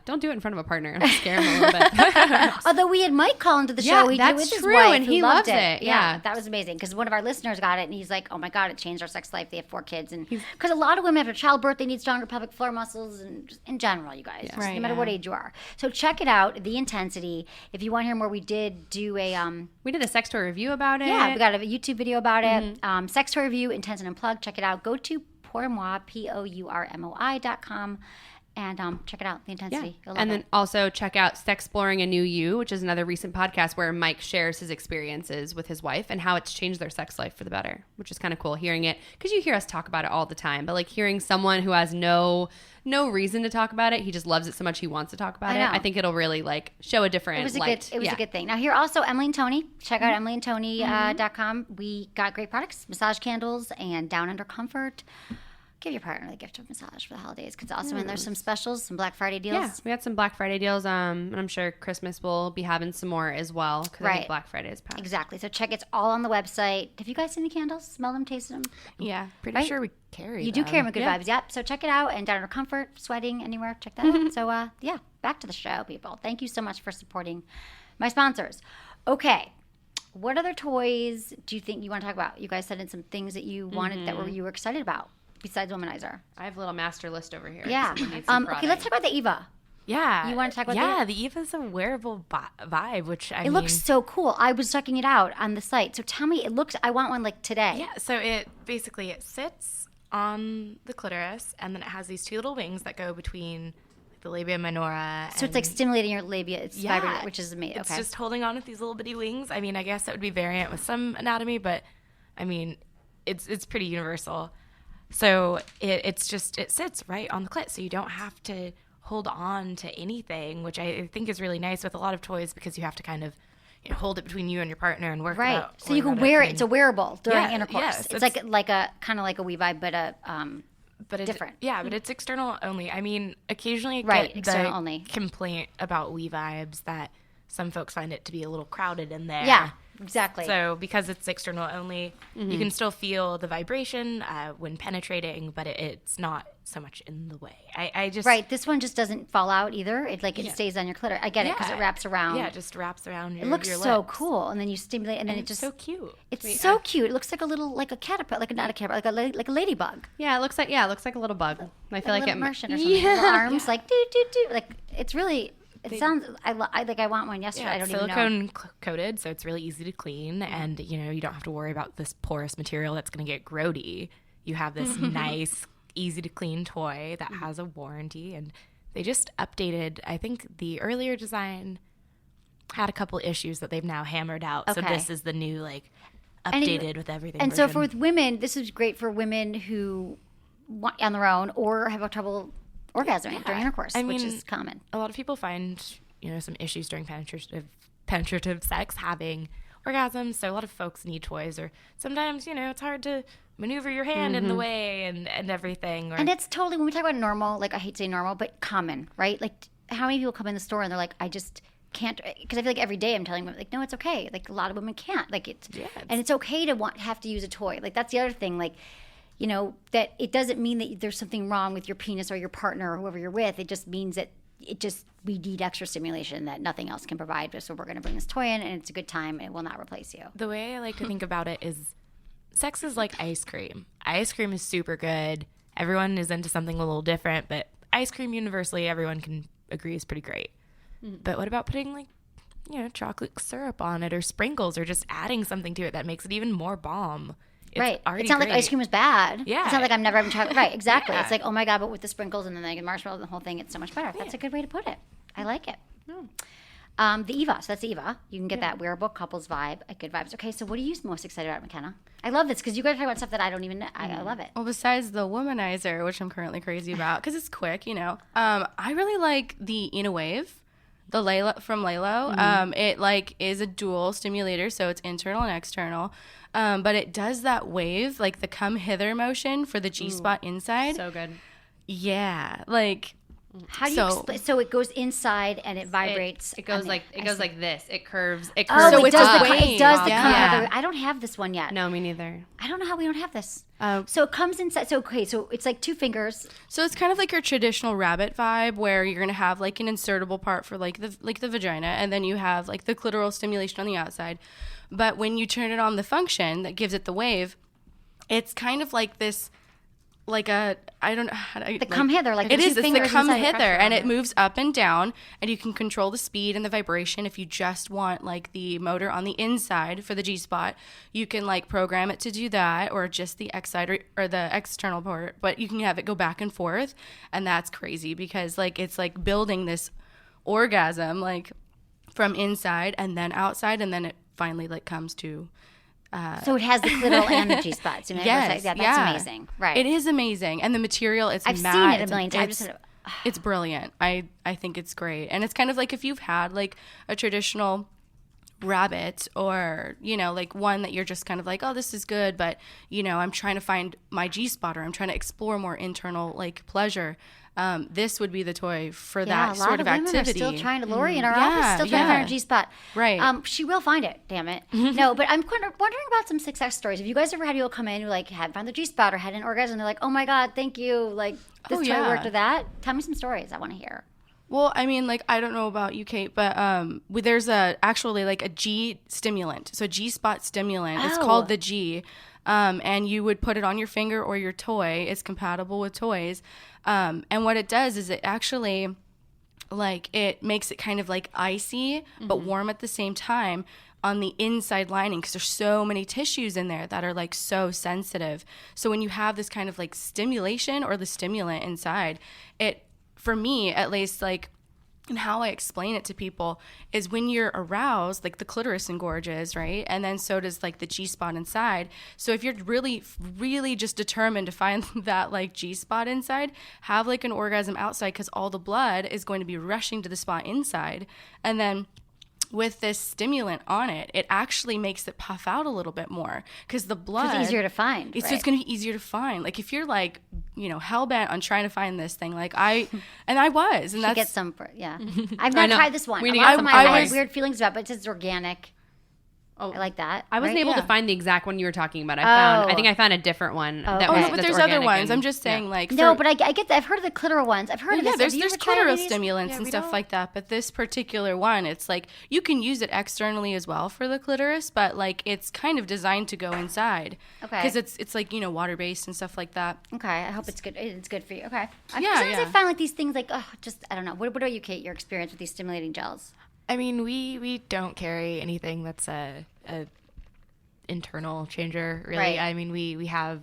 don't do it in front of a partner. It'll scare him a little bit. Although we had Mike call into the show. Yeah, He that's did with his true, wife, and who he loved loves it. Yeah. That was amazing because one of our listeners got it, and he's like, "Oh my God, it changed our sex life." They have 4 kids, and because a lot of women after childbirth, they need stronger pelvic floor muscles, and just in general, you guys, just no matter what age you are. So check it out, The Intensity. If you want to hear more, we did do we did a sex toy review about it. Yeah, we got a YouTube video about it. Sex toy review, Intense and Unplugged. Check it out. Go to pourmoi, POURMOI.com. And check it out, The Intensity. Yeah. And then also check out Sexploring a New You, which is another recent podcast where Mike shares his experiences with his wife and how it's changed their sex life for the better, which is kind of cool hearing it. Because you hear us talk about it all the time, but like hearing someone who has no reason to talk about it, he just loves it so much he wants to talk about it. I think it'll really like show a different light. It was a good thing. Now here also, Emily and Tony. Check out emilyandtony.com. We got great products, massage candles and Down Under Comfort. Give your partner the gift of massage for the holidays because also there's some specials, some Black Friday deals. Yeah, we had some Black Friday deals, and I'm sure Christmas will be having some more as well because I think Black Friday is past. Exactly. So it's all on the website. Have you guys seen the candles? Smelled them, tasted them? Yeah, pretty sure we carry them. You do carry them with Good Vibes, yep. So check it out. And Down Under Comfort, sweating anywhere, check that out. So back to the show, people. Thank you so much for supporting my sponsors. Okay. What other toys do you think you want to talk about? You guys said in some things that you wanted you were excited about. Besides Womanizer. I have a little master list over here. Yeah. Okay, let's talk about the Eva. Yeah. You want to talk about the Eva? Yeah, the Eva's a wearable vibe, which I mean... It looks so cool. I was checking it out on the site. So tell me, I want one like today. Yeah, so it sits on the clitoris, and then it has these 2 little wings that go between the labia minora. So it's like stimulating your labia. It's vibrating, which is amazing. It's just holding on with these little bitty wings. I mean, I guess that would be variant with some anatomy, but I mean, it's pretty universal. So it sits right on the clit, so you don't have to hold on to anything, which I think is really nice with a lot of toys because you have to kind of hold it between you and your partner and work right. out. So you can wear it. It's a wearable during intercourse. Yes, it's like a kind of like a Wii Vibe, but different. Yeah, but it's external only. I mean, occasionally I get the only complaint about Wii Vibes that some folks find it to be a little crowded in there. Yeah. Exactly. So because it's external only, you can still feel the vibration when penetrating, but it's not so much in the way. I just Right. This one just doesn't fall out either. It stays on your clitoris. I get it because it wraps around. Yeah, it just wraps around your It looks your so lips. cool, and then you stimulate, and then It's it just so cute. It's so cute. It looks like a little like a caterpillar, not a caterpillar, like a ladybug, Yeah, it looks like a little bug. I feel like like a it. little Martian or something. Little arms like do do do. Like it's really. It sounds. I want one yesterday. Yeah, I don't it's even know. silicone coated, so it's really easy to clean, and you don't have to worry about this porous material that's going to get grody. You have this nice, easy to clean toy that has a warranty, and they just updated. I think the earlier design had a couple issues that they've now hammered out. So Okay. this is the new updated with everything. And so version. with women, this is great for women who want on their own or have trouble orgasming during intercourse, which is common. A lot of people find some issues during penetrative sex having orgasms. So a lot of folks need toys, or sometimes it's hard to maneuver your hand in the way and everything. And it's totally, when we talk about normal, like I hate to say normal, but common, right? Like how many people come in the store and they're like, I just can't, because I feel like every day I'm telling them like, no, it's okay. Like a lot of women can't. Like and it's okay to have to use a toy. Like that's the other thing. Like that it doesn't mean that there's something wrong with your penis or your partner or whoever you're with. It just means that we need extra stimulation that nothing else can provide. So we're going to bring this toy in, and it's a good time, and it will not replace you. The way I like to think about it is sex is like ice cream. Ice cream is super good. Everyone is into something a little different, but ice cream universally everyone can agree is pretty great. But what about putting chocolate syrup on it, or sprinkles, or just adding something to it that makes it even more bomb? It's It's not like ice cream is bad. Yeah. It's not like I'm never having chocolate. Right, exactly. Yeah. It's like, oh my God, but with the sprinkles and then like the marshmallows and the whole thing, it's so much better. That's a good way to put it. I like it. The Eva. So that's the Eva. You can get that wearable couples vibe, good vibes. Okay, so what are you most excited about, McKenna? I love this because you guys talk about stuff that I don't even know. I love it. Well, besides the Womanizer, which I'm currently crazy about because it's quick, I really like the InnoWave, the Layla from Lalo. It is a dual stimulator, so it's internal and external. But it does that wave, like the come hither motion for the G-spot inside. So good. Yeah, How do you explain? So it goes inside and it vibrates. It goes like this. It curves. It Oh, curves. so it does up. it does the Yeah. come Yeah. hither. I don't have this one yet. No, me neither. I don't know how we don't have this. So it comes inside. So so it's like two fingers. So it's kind of like your traditional rabbit vibe, where you're gonna have like an insertable part for like the vagina, and then you have like the clitoral stimulation on the outside. But when you turn it on the function that gives it the wave, it's kind of like this, like a I don't know how to, The come hither, like it the is. two It's the fingers come inside it, hither, pressure and on it moves up and down, and you can control the speed and the vibration. If you just want like the motor on the inside for the G spot, you can like program it to do that, or just the X side or the external part. But you can have it go back and forth, and that's crazy because like it's like building this orgasm like from inside and then outside, and then it finally like comes to. So it has the clitoral and the G spots. Yes, that's yeah. amazing. Right. It is amazing, and the material I've matte. seen it a million times. It's brilliant. I think it's great, and it's kind of like if you've had like a traditional rabbit, or like one that you're just kind of like, oh, this is good, but I'm trying to find my G spot, or I'm trying to explore more internal like pleasure. This would be the toy for that sort of activity. A lot of women are still trying to, Lori in our office, still trying to find her G spot. Right. She will find it, damn it. No, but I'm wondering about some success stories. Have you guys ever had people come in who like hadn't found the G spot or had an orgasm and they're like, oh my God, thank you. Like this toy worked with that? Tell me some stories. I want to hear. Well, I mean, like, I don't know about you, Kate, but there's actually like a G stimulant. So G-spot stimulant. It's called the G. And you would put it on your finger or your toy. It's compatible with toys. And what it does is it actually, like, it makes it kind of like icy, but warm at the same time on the inside lining, because there's so many tissues in there that are like so sensitive. So when you have this kind of like stimulation or the stimulant inside, it, for me at least, like, and how I explain it to people is when you're aroused, like the clitoris engorges, right? And then so does like the G-spot inside. So if you're really, really just determined to find that like G-spot inside, have like an orgasm outside, because all the blood is going to be rushing to the spot inside. And then with this stimulant on it, it actually makes it puff out a little bit more, because the blood... It's easier to find, So it's going to be easier to find. Like if you're like, hell-bent on trying to find this thing, like I was. And that's... get some, I've not tried this one. I had weird feelings about it, but it's organic. Oh, I like that. I wasn't right? able to find the exact one you were talking about. I think I found a different one. Oh, that okay. was, no, but that's there's other organic ones. and- I'm just saying, like, No, but I get that. I've heard of the clitoral ones. I've heard of yeah, this. there's Have you there's ever tried any clitoral of these? stimulants and stuff like that. But this particular one, it's like you can use it externally as well for the clitoris, but like it's kind of designed to go inside. Okay. Because it's like water based and stuff like that. Okay, I hope it's good. It's good for you. Okay. Yeah, Sometimes I yeah. find like these things like, just I don't know. What about you, Kate? Your experience with these stimulating gels? I mean, we don't carry anything that's a internal changer, really. Right. I mean, we have...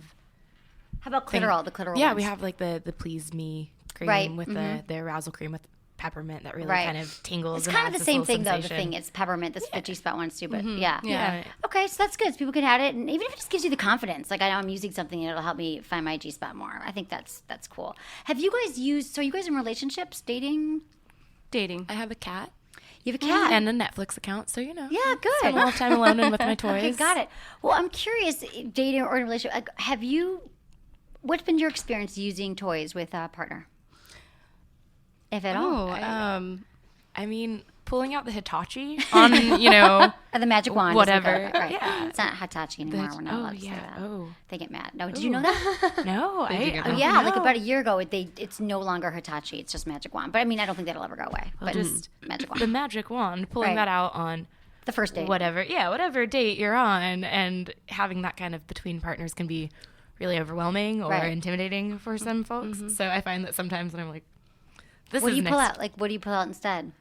How about clitoral? The clitoral Yeah, ones? we have like the Please Me cream Right, with the arousal cream with peppermint that really Right. kind of tingles. It's and kind of adds the this same little thing, though. The sensation. thing, it's peppermint. The G-spot ones too, but yeah. Yeah. Okay, so that's good. So people can add it, and even if it just gives you the confidence, like I know I'm using something, and it'll help me find my G-spot more. I think that's cool. Have you guys used? So are you guys in relationships, dating? Dating. I have a cat You have a cat. and a Netflix account, so you know. Yeah, good. Spend a little time alone and with my toys. Okay, got it. Well, I'm curious, dating or in a relationship, like, what's been your experience using toys with a partner? If at all. I mean, pulling out the Hitachi on, you know, Or the magic wand. whatever. Is the, right. Yeah. It's not Hitachi anymore. We're not allowed to say yeah. that. Oh. They get mad. No, did you know that? No, Oh, yeah, like about a year ago, it's no longer Hitachi. It's just magic wand. But I mean, I don't think that'll ever go away. But just magic wand. the magic wand, pulling Right. that out on The first date. whatever date you're on, and having that kind of between partners can be really overwhelming or Right. intimidating for some folks. So I find that sometimes when I'm like, this What is do you pull next. out? Like, what do you pull out instead?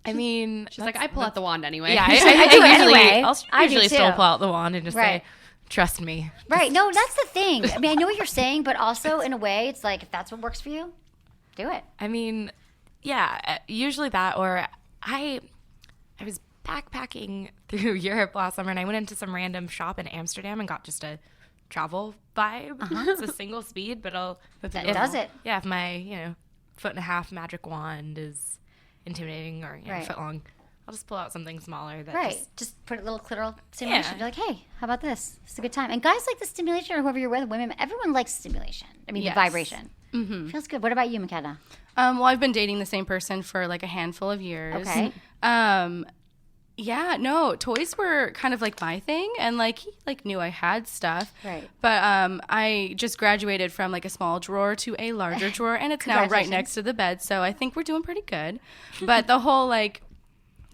I mean, She's like, I pull out the wand anyway. yeah, do it anyway. I'll I do usually still too. pull out the wand and just Right. say, trust me. Right. No, that's the thing. I mean, I know what you're saying, but also in a way, it's like if that's what works for you, do it. I mean, yeah, usually that, or I was backpacking through Europe last summer, and I went into some random shop in Amsterdam and got just a travel vibe. It's a single speed, but That does it. Yeah, if my 1.5 foot magic wand is intimidating or Right. foot long, I'll just pull out something smaller. That Right. Just put a little clitoral stimulation. Yeah. You're like, hey, how about this? It's a good time. And guys like the stimulation, or whoever you're with, women, everyone likes stimulation. I mean, Yes. the vibration. Mm-hmm. Feels good. What about you, McKenna? Well, I've been dating the same person for like a handful of years. Okay. Yeah, no, toys were kind of like my thing, and like he like knew I had stuff. Right. But I just graduated from like a small drawer to a larger drawer, and it's now right Congratulations. next to the bed. So I think we're doing pretty good. But the whole like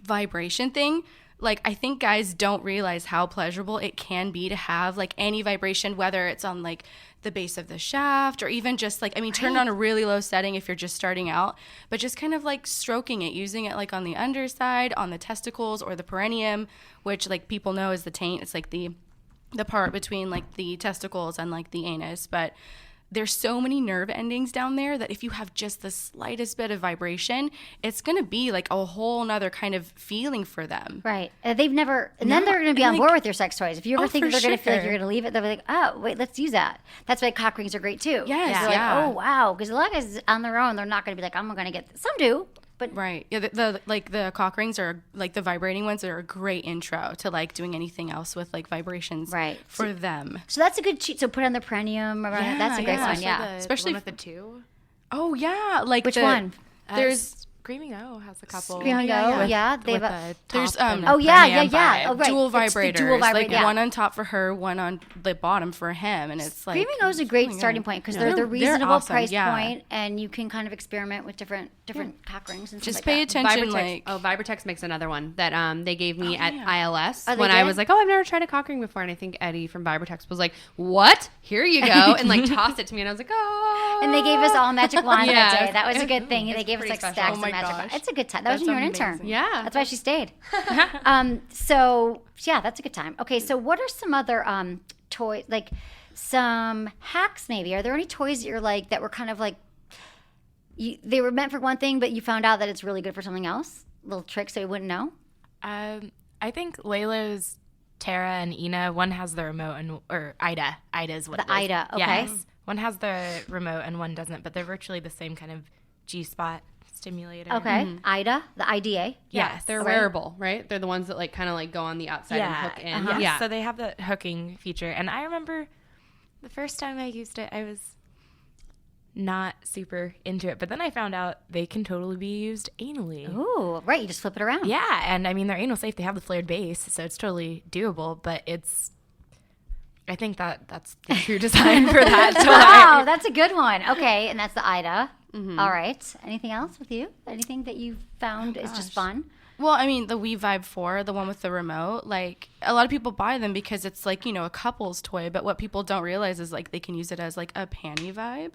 vibration thing, like I think guys don't realize how pleasurable it can be to have like any vibration, whether it's on like the base of the shaft or even just like, I mean, turn it on a really low setting if you're just starting out, but just kind of like stroking it, using it like on the underside, on the testicles or the perineum, which like people know is the taint. It's like the part between like the testicles and like the anus. But there's so many nerve endings down there that if you have just the slightest bit of vibration, it's going to be like a whole nother kind of feeling for them. Right. They've never, and then No, they're going to be and, on like- board with your sex toys. If you ever Oh, think for they're going to feel like sure. you're going to leave it, they'll be like, oh, wait, let's use that. That's why cock rings are great too. Yes, They're yeah. like, oh, wow. Because a lot of guys on their own, they're not going to be like, I'm going to get this. Some do, but Right. Yeah, the cock rings are like the vibrating ones are a great intro to like doing anything else with like vibrations Right. for them. so that's a good cheat. So put on the perineum. Around it. That's a great yeah. one. Yeah. Especially the one with the two. Oh yeah, like Which the- one? There's Screaming O has a couple. Screaming O, yeah. They have with a- a There's, top and a Oh, yeah, perineum yeah. vibe. Oh, right. dual It's the vibrators, dual like vibrator, yeah. one on top for her, one on the bottom for him, and it's like Screaming O is a great oh my starting God. point because Yeah. they're the reasonable awesome, price yeah. point, and you can kind of experiment with different cock rings and Just stuff pay like that. attention, Vibratex. like Vibratex makes another one that they gave me at ILS Oh, they when I did? was like, oh, I've never tried a cock ring before, and I think Eddie from Vibratex was like, what? Here you go, and like tossed it to me, and I was like, oh. And they gave us all magic wands Yeah. that day. That was a good thing. They gave us pretty like special. stacks Oh my of magic gosh. wands. It's a good time. That was That's when you were an intern. amazing. Yeah. That's why she stayed. So yeah, that's a good time. Okay, so what are some other toys, like some hacks maybe? Are there any toys that you're like, that were kind of like, they were meant for one thing, but you found out that it's really good for something else? Little tricks that you wouldn't know? I think Layla's Tara and Ina, one has the remote or Ida. Ida is what The it is. Ida, okay. Yes. One has the remote and one doesn't, but they're virtually the same kind of G-spot stimulator. Okay. Ida, the IDA. Yes. They're wearable, right? They're the ones that like kind of like go on the outside and hook in. Yes. Yeah. So they have the hooking feature. And I remember the first time I used it, I was not super into it. But then I found out they can totally be used anally. Ooh, right. You just flip it around. Yeah, and I mean, they're anal safe. They have the flared base, so it's totally doable. But I think that's the true design for that toy. Wow, that's a good one. Okay, and that's the Ida. All right. Anything else with you? Anything that you found is just fun? Well, I mean, the Wii Vibe 4, the one with the remote, like, a lot of people buy them because it's, like, you know, a couple's toy. But what people don't realize is, like, they can use it as, like, a panty vibe.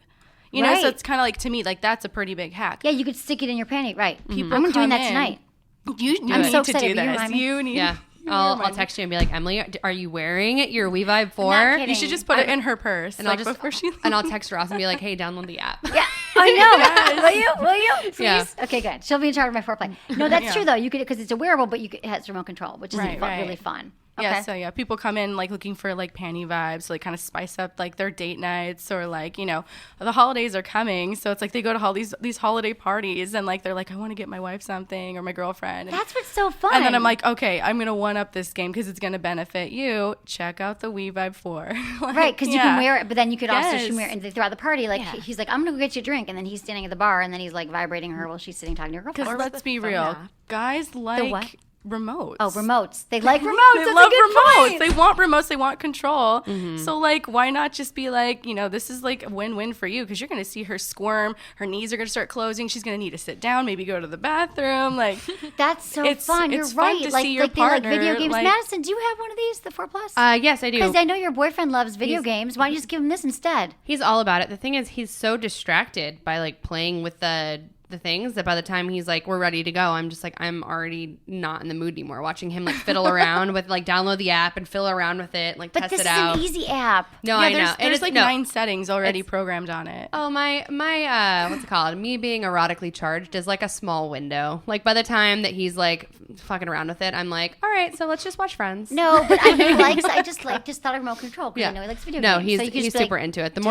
You know, so it's kind of like, to me, like, that's a pretty big hack. Yeah, you could stick it in your panty. Right. People I'm doing come that in. tonight. I'm so to excited. do Will you this. remind me? You need. Yeah. I'll text you and be like, Emily, are you wearing your Wii Vibe 4? Not kidding. You should just put it in her purse, And like, I'll just before she leaves. and I'll text Ross and be like, hey, download the app. Yeah, I know. Will you? Please? Yeah. Okay, good. She'll be in charge of my foreplay. No, that's true though. You could, because it's a wearable, but it has remote control, which is really fun. Okay. Yeah, so people come in like looking for like panty vibes, so like kind of spice up like their date nights, or like, you know, the holidays are coming, so it's like they go to all these holiday parties and like they're like, I want to get my wife something or my girlfriend. And, That's what's so fun. and then I'm like, okay, I'm gonna one up this game because it's gonna benefit you. Check out the Wii Vibe 4. Like, right, because you can wear it, but then you could also Yes. wear it throughout the party. Like he's like, I'm gonna go get you a drink, and then he's standing at the bar, and then he's like vibrating her while she's sitting talking to her girlfriend. Because let's be real, guys like remotes. Oh, remotes. They like remotes. They That's love a good remotes. point. They want remotes. They want control. So, like, why not just be like, you know, this is like a win-win for you because you're going to see her squirm. Her knees are going to start closing. She's going to need to sit down, maybe go to the bathroom. Like, That's so It's- fun. You're it's fun right. to Like, see your like they like partner, video games. like- Madison, do you have one of these, the 4 Plus? Yes, I do. Because I know your boyfriend loves video games. Why don't you just give him this instead? He's all about it. The thing is, he's so distracted by like playing with the things that by the time he's like, we're ready to go, I'm just like, I'm already not in the mood anymore. Watching him like fiddle around with like download the app and fiddle around with it, like But test this it is out. an easy app. No, I know. There's like no. 9 settings already programmed on it. Oh, my what's it called? Me being erotically charged is like a small window. Like by the time that he's like fucking around with it, I'm like, all right, so let's just watch Friends. No, but he likes. I just thought of remote control because Yeah. I know he likes video No, games. So you could he's just be super like, into it. The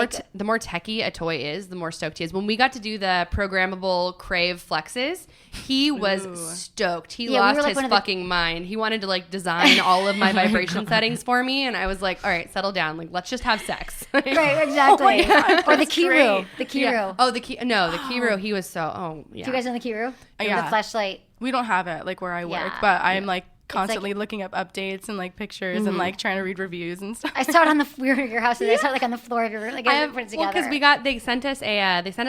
more techie a toy is, the more stoked he is. When we got to do the programmable Crave flexes, he was stoked. He Yeah, we lost were like his one of the- fucking mind. He wanted to like design all of my vibration settings for me, and I was like, all right, settle down. Like, let's just have sex. right, exactly. Or the Kiru. The Kiru. Yeah. Oh, the Kiru. He was so. Oh, yeah. Do you guys know the Kiru? Yeah. The flashlight. We don't have it like where I work, Yeah. but I'm like constantly looking up updates and like pictures and like trying to read reviews and stuff. I saw it on the. We were at your house, and I saw it like on the floor of your. Like I put it together. because they sent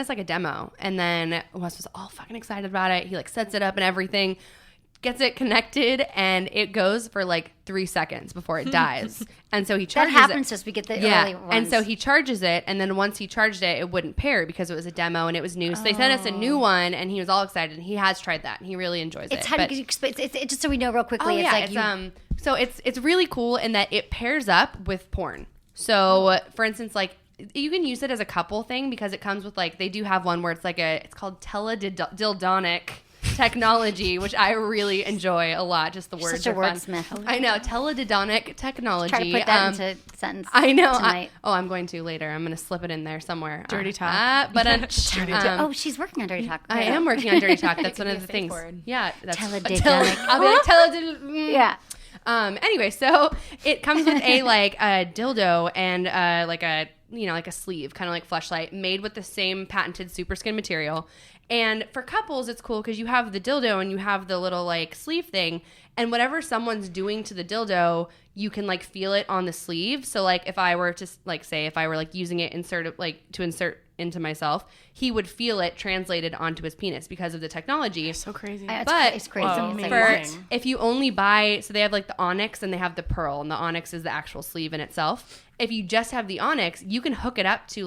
us like a demo, and then Wes was all fucking excited about it. He like sets it up and everything, gets it connected, and it goes for like 3 seconds before it dies. And so he that charges happens it. to us. We get the Yeah, early ones. and so he charges it, and then once he charged it, it wouldn't pair because it was a demo and it was new. So they sent us a new one, and he was all excited. And he has tried that, and he really enjoys It's it. how But- do you explain? It's just so we know real quickly. Oh, It's yeah, like it's so it's really cool in that it pairs up with porn. So for instance, like you can use it as a couple thing because it comes with like they do have one where it's called teledildonic technology, which I really enjoy a lot. Just the words such a are fun. wordsmith. I know, teledildonic technology. Try to put that into a sentence. I know. Tonight. I'm going to later. I'm going to slip it in there somewhere. Dirty talk. Oh, she's working on Dirty Talk. I am working on Dirty Talk. That's one of be the a safe things. word. Yeah, that's Teledildonic. I'll be like teledildonic. Yeah. Anyway, so it comes with a dildo and like a sleeve, kind of like fleshlight, made with the same patented super skin material. And for couples, it's cool because you have the dildo and you have the little like sleeve thing, and whatever someone's doing to the dildo, you can like feel it on the sleeve. So like if I were to say if I were like using it to insert into myself, he would feel it translated onto his penis because of the technology. So crazy. It's crazy. Whoa, It's like, amazing. what? If you only buy, so they have like the onyx and they have the pearl, and the onyx is the actual sleeve in itself. If you just have the onyx, you can hook it up to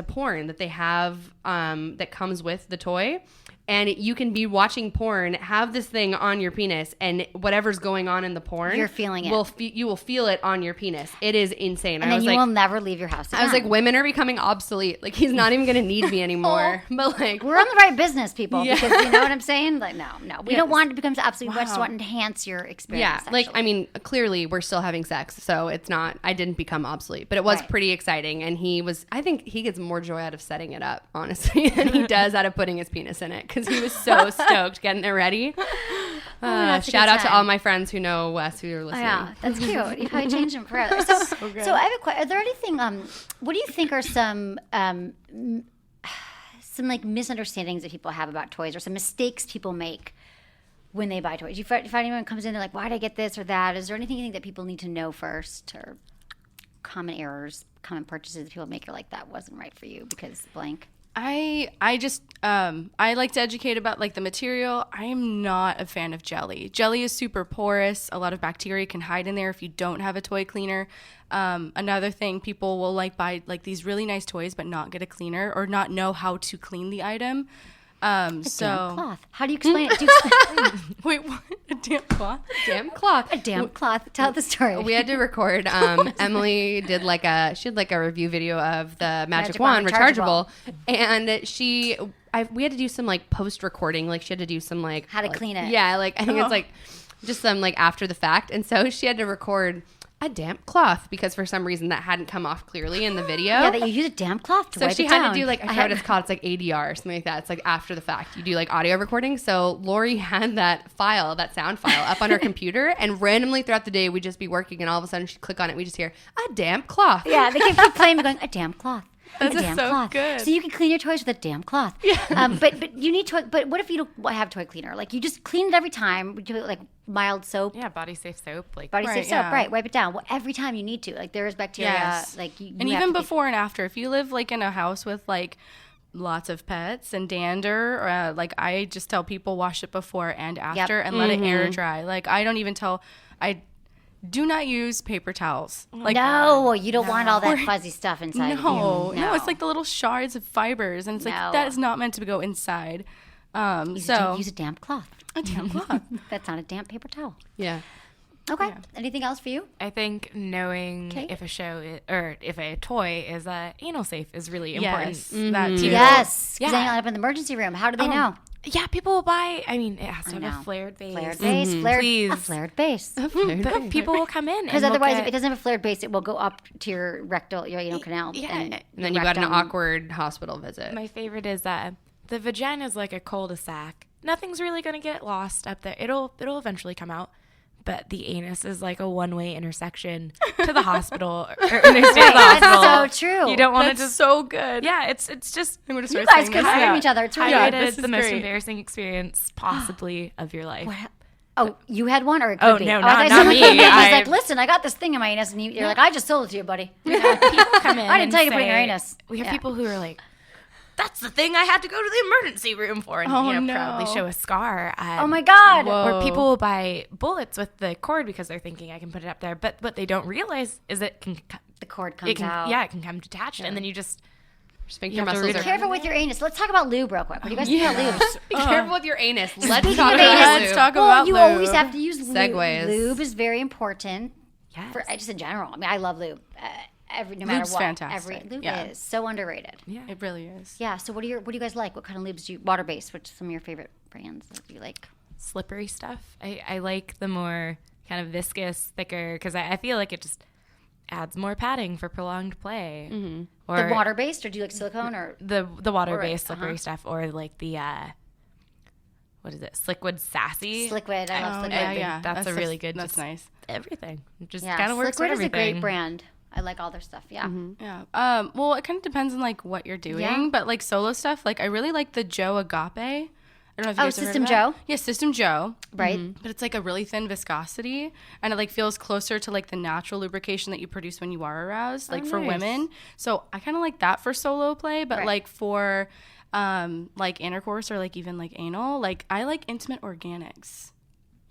porn that they have that comes with the toy. And you can be watching porn, have this thing on your penis, and whatever's going on in the porn, You're feeling it. You will feel it on your penis. It is insane. And then you will never leave your house again. I was like, women are becoming obsolete. Like, he's not even going to need me anymore. But like, we're on the right business, people. Yeah. Because you know what I'm saying? Like, no. We don't want it to become obsolete. We just want to enhance your experience. yeah, like, I mean, clearly we're still having sex, so it's not, I didn't become obsolete, but it was Right. pretty exciting. And I think he gets more joy out of setting it up, honestly, than he does out of putting his penis in it, because he was so stoked getting it ready. that's a Shout good out to time. all my friends who know Wes who are Oh, listening. yeah, that's cute. You probably changed them forever. So I have a question. Are there anything? What do you think are some? some like misunderstandings that people have about toys or some mistakes people make when they buy toys? You find anyone comes in, they're like, why did I get this or that? Is there anything you think that people need to know first, or common errors, common purchases that people make, or like that wasn't right for you because blank? I just I like to educate about like the material. I am not a fan of jelly. Jelly is super porous. A lot of bacteria can hide in there if you don't have a toy cleaner. Another thing, people will like buy like these really nice toys but not get a cleaner or not know how to clean the item. Damn cloth. How do you explain it? Wait, what? A damp cloth? Damn cloth. A damp cloth. Tell the story. We had to record. Emily did she had a review video of the Magic Wand rechargeable, and we had to do some like post recording. Like she had to do some like how to clean it. Yeah, like I think it's like just some like after the fact, and so she had to record a damp cloth because for some reason that hadn't come off clearly in the video. Yeah, that you use a damp cloth to wipe it down. So she had to do like, I forgot what it's called. It's like ADR or something like that. It's like after the fact. You do like audio recording. So Lori had that sound file up on her computer, and randomly throughout the day we'd just be working, and all of a sudden she'd click on it, we just hear a damp cloth. Yeah, they keep playing going, a damp cloth. That's a damp so cloth. good. So you can clean your toys with a damp cloth. Yeah. But you need toy. But what if you don't have toy cleaner? Like you just clean it every time. Do it like mild soap. Yeah, body safe soap. Like body safe soap. Right. Wipe it down. Well, every time you need to. Like there is bacteria. Yes. Like you and have even to before and after, if you live like in a house with like lots of pets and dander, like I just tell people wash it before and after and let it air dry. Like I do not use paper towels. Like no, you don't want all that fuzzy stuff inside. No, of you. no, it's like the little shards of fibers, and it's like that is not meant to go inside. Use a damp cloth. A damp cloth. That's not a damp paper towel. Yeah. Okay. Yeah. Anything else for you? I think knowing if a toy is anal safe is really important. Yes, that too. Yes, because then you'll end up in the emergency room. How do they know? Yeah, people will buy. I mean, it has to have a flared base. Flared base, Please. A flared base. But people will come in because otherwise, if it doesn't have a flared base, it will go up to your rectal, your anal canal. Yeah, and then you got an awkward hospital visit. My favorite is the vagina is like a cul-de-sac. Nothing's really gonna get lost up there. It'll eventually come out. But the anus is like a one-way intersection to the hospital or interstate to the hospital. That's so true. You don't want to just so good. Yeah, it's just. I'm gonna start you guys saying could this. hire each other. It's really It good. is the most embarrassing experience possibly of your life. Oh, you had one, or it could be? No, not me. He's like, listen, I got this thing in my anus, and you're like, I just sold it to you, buddy. People come in. I didn't tell you to and put it in your say- anus. We have people who are like, that's the thing I had to go to the emergency room for, and probably show a scar. Oh my God! Or people will buy bullets with the cord because they're thinking I can put it up there, but what they don't realize is the cord comes out. Yeah, it can come detached, and then you just. Sphincter muscles Be careful with your anus. Let's talk about lube real quick. What do you guys think about lube? Be careful with your anus. Let's Speaking talk of about anus, lube. talk about you lube. always have to use lube. Segues. Lube is very important. Yes. For just in general. I mean, I love lube. No matter Lube's what. fantastic. Lube Yeah. is so underrated. Yeah. It really is. Yeah. So what do you guys like? What kind of lubes do you water based? Which some of your favorite brands do you like? Slippery stuff. I like the more kind of viscous, thicker, because I feel like it just adds more padding for prolonged play. Mm-hmm. Or the water based, or do you like silicone or the water based slippery stuff, or like the what is it? Sliquid Sassy. Sliquid. I love Sliquid. Yeah. That's a really good. That's nice. Everything. It just Yeah, kind of works for Sliquid is everything. a great brand. I like all their stuff. Yeah. Mm-hmm. Yeah. Well, it kind of depends on like what you're doing, Yeah. but like solo stuff, like I really like the Joe Agape. I don't know if you guys have heard System of that. Joe? Yeah, System Joe. Right. But it's like a really thin viscosity, and it like feels closer to like the natural lubrication that you produce when you are aroused, like for nice. women. So I kind of like that for solo play, but Right. like for like intercourse or like even like anal, like I like Intimate Organics.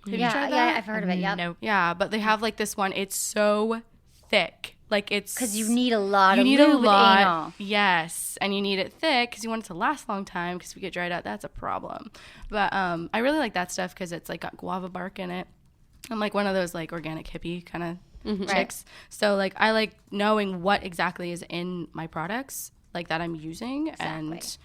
Have you tried that? Yeah, I've heard of it. Yeah. Nope. Yeah, but they have like this one. It's so thick. Like it's Because you need a lot you of need lube a with lot. anal. Yes, and you need it thick because you want it to last a long time. Because if we get dried out, that's a problem. But I really like that stuff because it's like got guava bark in it. I'm like one of those like organic hippie kind of chicks. So like I like knowing what exactly is in my products like that I'm using, and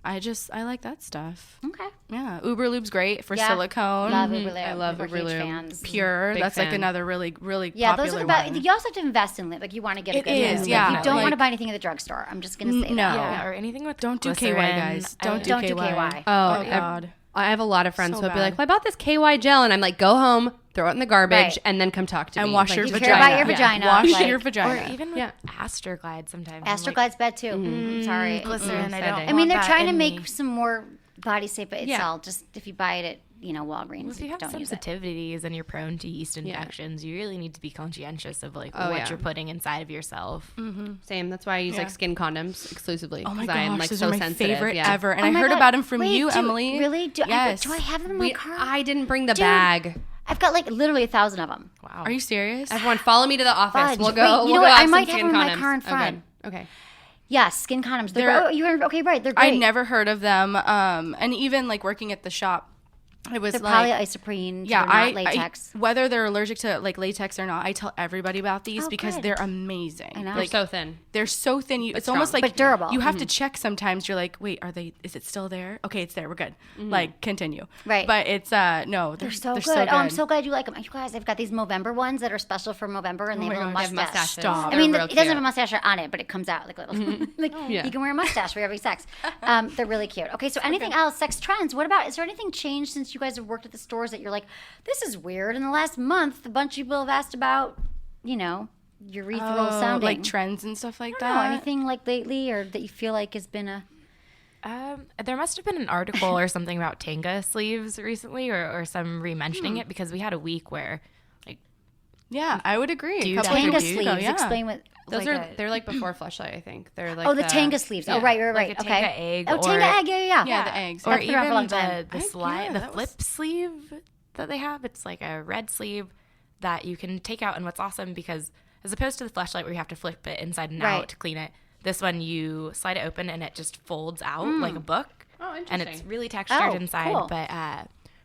I like that stuff. Okay. Yeah, Uber Lube's great for Yeah. silicone. Love Uber Lube. I love We're Uber huge Lube. fans. Pure. Big That's like fan. another really Yeah, popular those are the best. one. You also have to invest in lube. Like you want to get a It good is, lube. yeah. Like, you don't want to Like- buy anything at the drugstore. I'm just gonna say No. that. Yeah, or anything with Don't do KY, glycerin. guys. Don't do Don't KY. do KY. Oh, God. I have a lot of friends So who will be like, bad. well, I bought this KY gel. And I'm like, go home, throw it in the garbage, Right. and then come talk to me. And wash Like, your You vagina. care about your vagina. Wash like, your vagina. Or even with Astroglide sometimes. I'm like, Astroglide's bad too. Sorry. glycerin, I Sad don't day. I mean, they're want trying that to in make me. some more body safe, but it's Yeah. all just if you buy it at Walgreens, Well, if you have don't use it. sensitivities and you're prone to yeast infections, you really need to be conscientious of like Oh, what yeah. you're putting inside of yourself. Same. That's why I use like skin condoms exclusively. Oh my 'cause I'm gosh, like those so are my sensitive. favorite yeah. ever. And Oh I my heard God. about them from Wait, you, do- Emily. Really? Yes. Do I have them in my car? I didn't bring the Dude. bag. I've got like literally 1,000 of them. Wow. Are you serious? Everyone, follow me to the office. Fudge. We'll go. Wait, you we'll know go what? I have might some have skin them in my condoms. car in Oh, front. good. Okay. Yes, skin condoms. They're- You're okay, right? They're great. I never heard of them. And even like working at the shop, it was They're like polyisoprene. yeah, they're not latex. whether they're allergic to like latex or not, I tell everybody about these Oh, because good. they're amazing. I know. They're so thin. They're so thin. It's almost strong. like But durable. You have to check sometimes. You're like, wait, is it still there? Okay, it's there. We're good. Like, continue. Right. But it's no, They're so good. Oh, I'm so glad you like them. You guys, I've got these Movember ones that are special for Movember, and they have a little gosh. They have mustache. mustaches. Stop. I They're mean, real it doesn't have cute. a mustache on it, but it comes out like little. Like Yeah. you can wear a mustache for every sex. They're really cute. Okay, so anything else? Sex trends. What about? Is there anything changed since you guys have worked at the stores that you're like, this is weird? In the last month, a bunch of people have asked about, urethral sounding. like trends and stuff like I don't know, that. anything like lately, or that you feel like has been a. There must have been an article or something about Tanga sleeves recently, or some Hmm. re-mentioning it because we had a week where, like, Yeah, I would agree. Dude, Couple Tanga years ago, sleeves. yeah. Explain what. Those like they're like before Fleshlight, I think. They're like the Tanga sleeves. yeah. Oh, right. like a Okay. Tanga egg, Oh, Tanga or- egg. Yeah. Yeah, the eggs. or That's been around for a long even time. the flip sleeve that they have. It's like a red sleeve that you can take out. And what's awesome, because as opposed to the Fleshlight where you have to flip it inside and Right. out to clean it, this one you slide it open and it just folds out like a book. Oh, And interesting. it's really textured Oh, inside. cool. But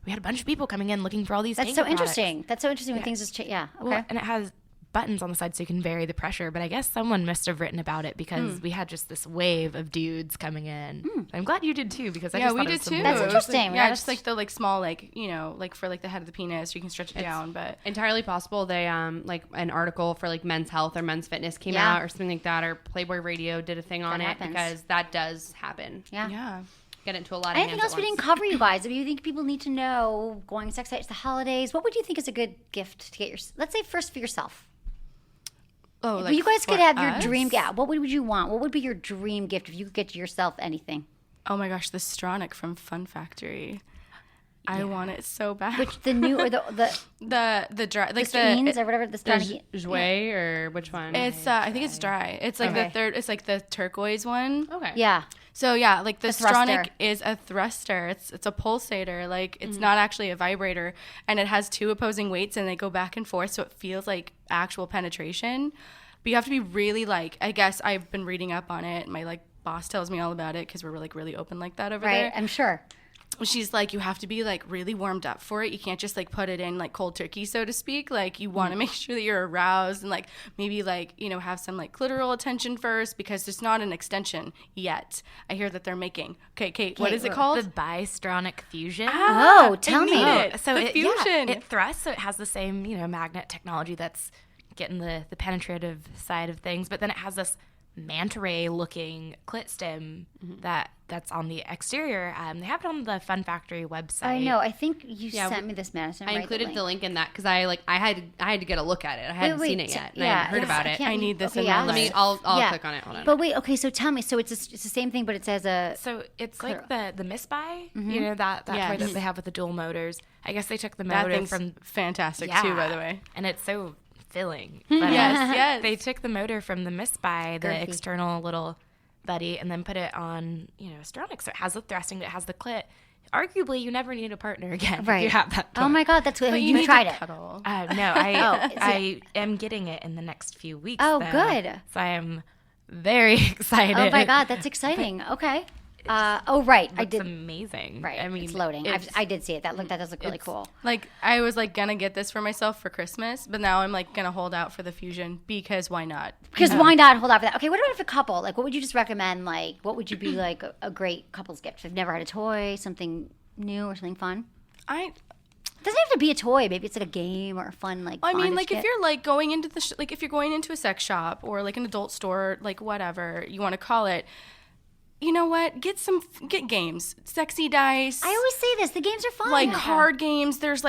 we had a bunch of people coming in looking for all these. That's Tanga so products. interesting. That's so interesting when things just change. Yeah. Okay. Well, and it has buttons on the side so you can vary the pressure. But I guess someone must have written about it Hmm. because we had just this wave of dudes coming in. I'm glad you did too, because I Yeah, just we thought it did was so too. That's It was interesting. Like, Yeah, yeah, that's- just like the like small like for like the head of the penis, you can stretch it down. But entirely possible they like an article for like Men's Health or Men's Fitness came Yeah. out or something like that, or Playboy Radio did a thing on That it happens. because that does happen. yeah, Get into a lot of Anything hands else at we once. didn't cover, you guys? If you think people need to know going sex sites, the holidays, what would you think is a good gift to get your? Let's say first for yourself. oh, If you guys could for have your us? dream. Yeah. What would you want? What would be your dream gift if you could get yourself anything? Oh my gosh, the Stronic from Fun Factory. I want it so bad. Which the new or the the dry like Mr. Eanes or whatever the Stronic. Jouet or which one? It's I think it's dry. It's like Okay. the third. It's like the turquoise one. Okay. Yeah. So yeah, like the thruster. Stronic is a thruster. It's a pulsator. Like it's not actually a vibrator, and it has two opposing weights, and they go back and forth, so it feels like actual penetration. But you have to be really like. I guess I've been reading up on it. My like boss tells me all about it because we're like really open like that over Right. there. I'm sure. She's like, you have to be like really warmed up for it. You can't just like put it in like cold turkey, so to speak. Like you want to make sure that you're aroused and like maybe like, have some like clitoral attention first because it's not an extension yet. I hear that they're making. Okay, Kate, what is it called? The bistronic fusion. Oh, tell me. So The fusion. it thrusts, so it has the same, magnet technology that's getting the penetrative side of things, but then it has this manta ray looking clit stem that's on the exterior. They have it on the Fun Factory website. I know. I think you Yeah, sent me this medicine. I included the link in that because I had to get a look at it. I hadn't seen it yet. And I hadn't heard about it. I need this in yeah. my Let me. life. I'll Yeah. click on it. Hold on. But wait, okay. So tell me. So it's the same thing, but it says a. So it's like the Misbuy, Mm-hmm. that toy Yes. that they have with the dual motors. I guess they took the That motor thing's from fantastic too, by the way. and it's so filling. But Yes. they took the motor from the Misbuy, the Girthy. external little buddy, and then put it on, Stronic. So it has the thrusting, it has the clit. Arguably, you never need a partner again Right. if you have that toy. Oh my God, that's good. But You need tried to it. cuddle. No, I am getting it in the next few weeks. Oh, though. good. So I am very excited. Oh my God, that's exciting. Okay. Right. I It's did. amazing. Right. I mean, it's loading. it's- I did see it. That does look really cool. Like I was like gonna get this for myself for Christmas, but now I'm like gonna hold out for the fusion because why not? Because why not hold out for that? Okay, what about if a couple? Like, what would you just recommend? Like, what would you be like a great couple's gift? If you've never had a toy, something new or something fun. I It doesn't have to be a toy. Maybe it's like a game or a fun like. mean, bondage like if kit. you're like going into the if you're going into a sex shop or like an adult store, like whatever you want to call it, you know what? Get games. Sexy dice. I always say this. The games are fun. Like card games. There's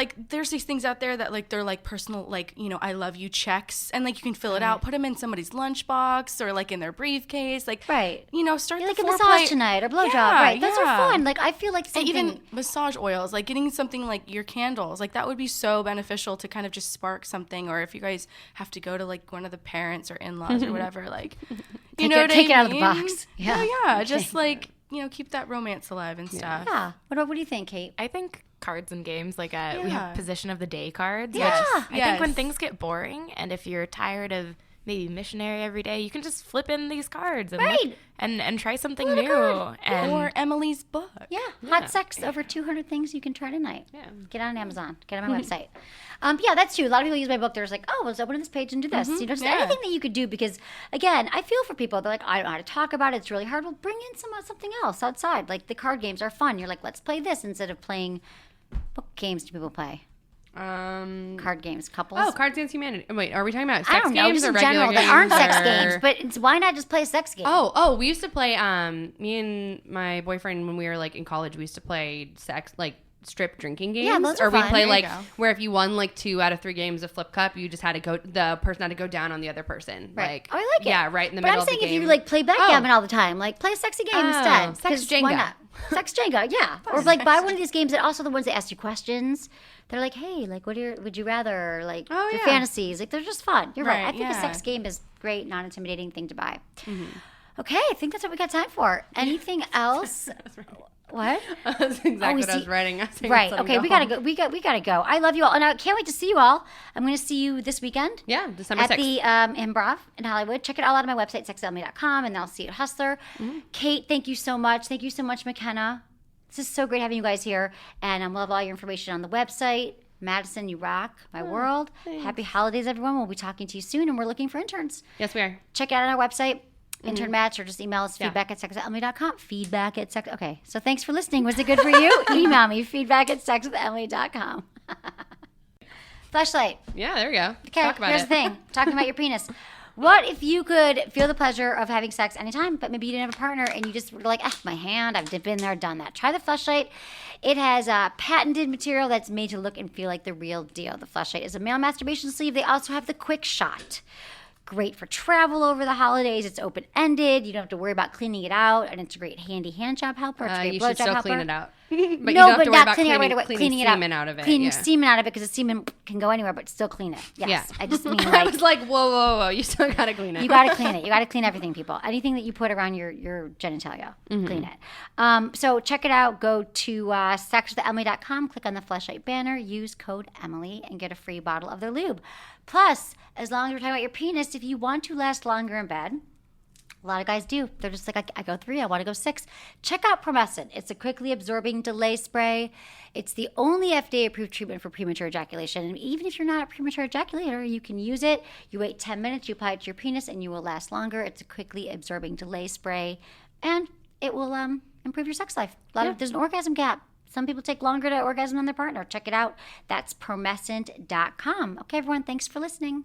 these things out there that like they're like personal, like, you know, I love you checks, and like you can fill it out, put them in somebody's lunchbox or like in their briefcase, like you know, start like the a foreplay. massage tonight or blowjob. Right, those are fun. Like I feel like and even massage oils, like getting something like your candles, like that would be so beneficial to kind of just spark something. Or if you guys have to go to like one of the parents or in-laws or whatever, like you know, take it out of the box. Yeah, just like, you know, keep that romance alive and stuff. Yeah. What do you think, Kate? I think cards and games, like we have position of the day cards. Yeah. I think when things get boring, and if you're tired of maybe missionary every day, you can just flip in these cards and and try something new. Or Emily's book. Yeah. Hot sex, over 200 things you can try tonight. Yeah. Get on Amazon. Get on my website. Yeah, that's true. A lot of people use my book. They're just like, oh, let's open this page and do this. You know, just anything that you could do, because, again, I feel for people. They're like, I don't know how to talk about it. It's really hard. Well, bring in something else outside. Like the card games are fun. You're like, let's play this instead of playing. What games do people play? Card games, couples. Oh, Cards Against Humanity. Wait, are we talking about sex I don't know, games just or in regular general. games? There aren't sex or- games, but why not just play a sex game? Oh, we used to play. Me and my boyfriend, when we were like in college, we used to play strip drinking games. Yeah, those are or we fun. play There you like go. where if you won like 2 out of 3 games of flip cup, you just had to go. The person had to go down on the other person. Right. Like, I like it. Yeah, right in the but middle I'm saying of the game. if you like play backgammon all the time, like play a sexy game instead. Sex 'Cause Jenga. Why not? Sex Jenga, yeah. Or like buy one of these games that also the ones that ask you questions. They're like, hey, like would you rather, like your fantasies. Like they're just fun. You're right. I think a sex game is great, non-intimidating thing to buy. Okay, I think that's what we got time for. Anything else? What? That's exactly what I was writing. Right. Okay, we gotta go. We gotta go. I love you all, and I can't wait to see you all. I'm going to see you this weekend. Yeah, December 6th. At the Improv in Hollywood. Check it all out on my website, sexedemily.com, and then I'll see you at Hustler. Kate, thank you so much. Thank you so much, McKenna. This is so great having you guys here, and I love all your information on the website. Madison, you rock my world. Thanks. Happy holidays, everyone. We'll be talking to you soon, and we're looking for interns. Yes, we are. Check it out on our website. Intern match, or just email us feedback@sexwithemily.com. Okay, so thanks for listening. Was it good for you? Email me feedback@sexwithemily.com. Fleshlight. Yeah, there we go. Okay, Talk about here's it. the thing. Talking about your penis. What if you could feel the pleasure of having sex anytime, but maybe you didn't have a partner and you just were like, my hand, I've been there, done that. Try the Fleshlight. It has patented material that's made to look and feel like the real deal. The Fleshlight is a male masturbation sleeve. They also have the Quick Shot. Great for travel over the holidays. It's open-ended. You don't have to worry about cleaning it out, and it's a great handy hand job helper. It's a great You blow should job still helper. clean it out. But you No, don't have but to worry not about cleaning it right away. cleaning It out. semen out of it. Cleaning semen out of it, because the semen can go anywhere, but still clean it. Yes. Yeah. I just mean I was like, whoa. You still got to clean it. you got to clean it. You got to clean everything, people. Anything that you put around your genitalia, clean it. So check it out. Go to sexwithemily.com, click on the Fleshlight banner, use code Emily, and get a free bottle of their lube. Plus, as long as we're talking about your penis, if you want to last longer in bed, a lot of guys do. They're just like, I go 3, I want to go 6. Check out Promescent. It's a quickly absorbing delay spray. It's the only FDA-approved treatment for premature ejaculation. And even if you're not a premature ejaculator, you can use it. You wait 10 minutes, you apply it to your penis, and you will last longer. It's a quickly absorbing delay spray, and it will improve your sex life. There's an orgasm gap. Some people take longer to orgasm than their partner. Check it out. That's promescent.com. Okay, everyone, thanks for listening.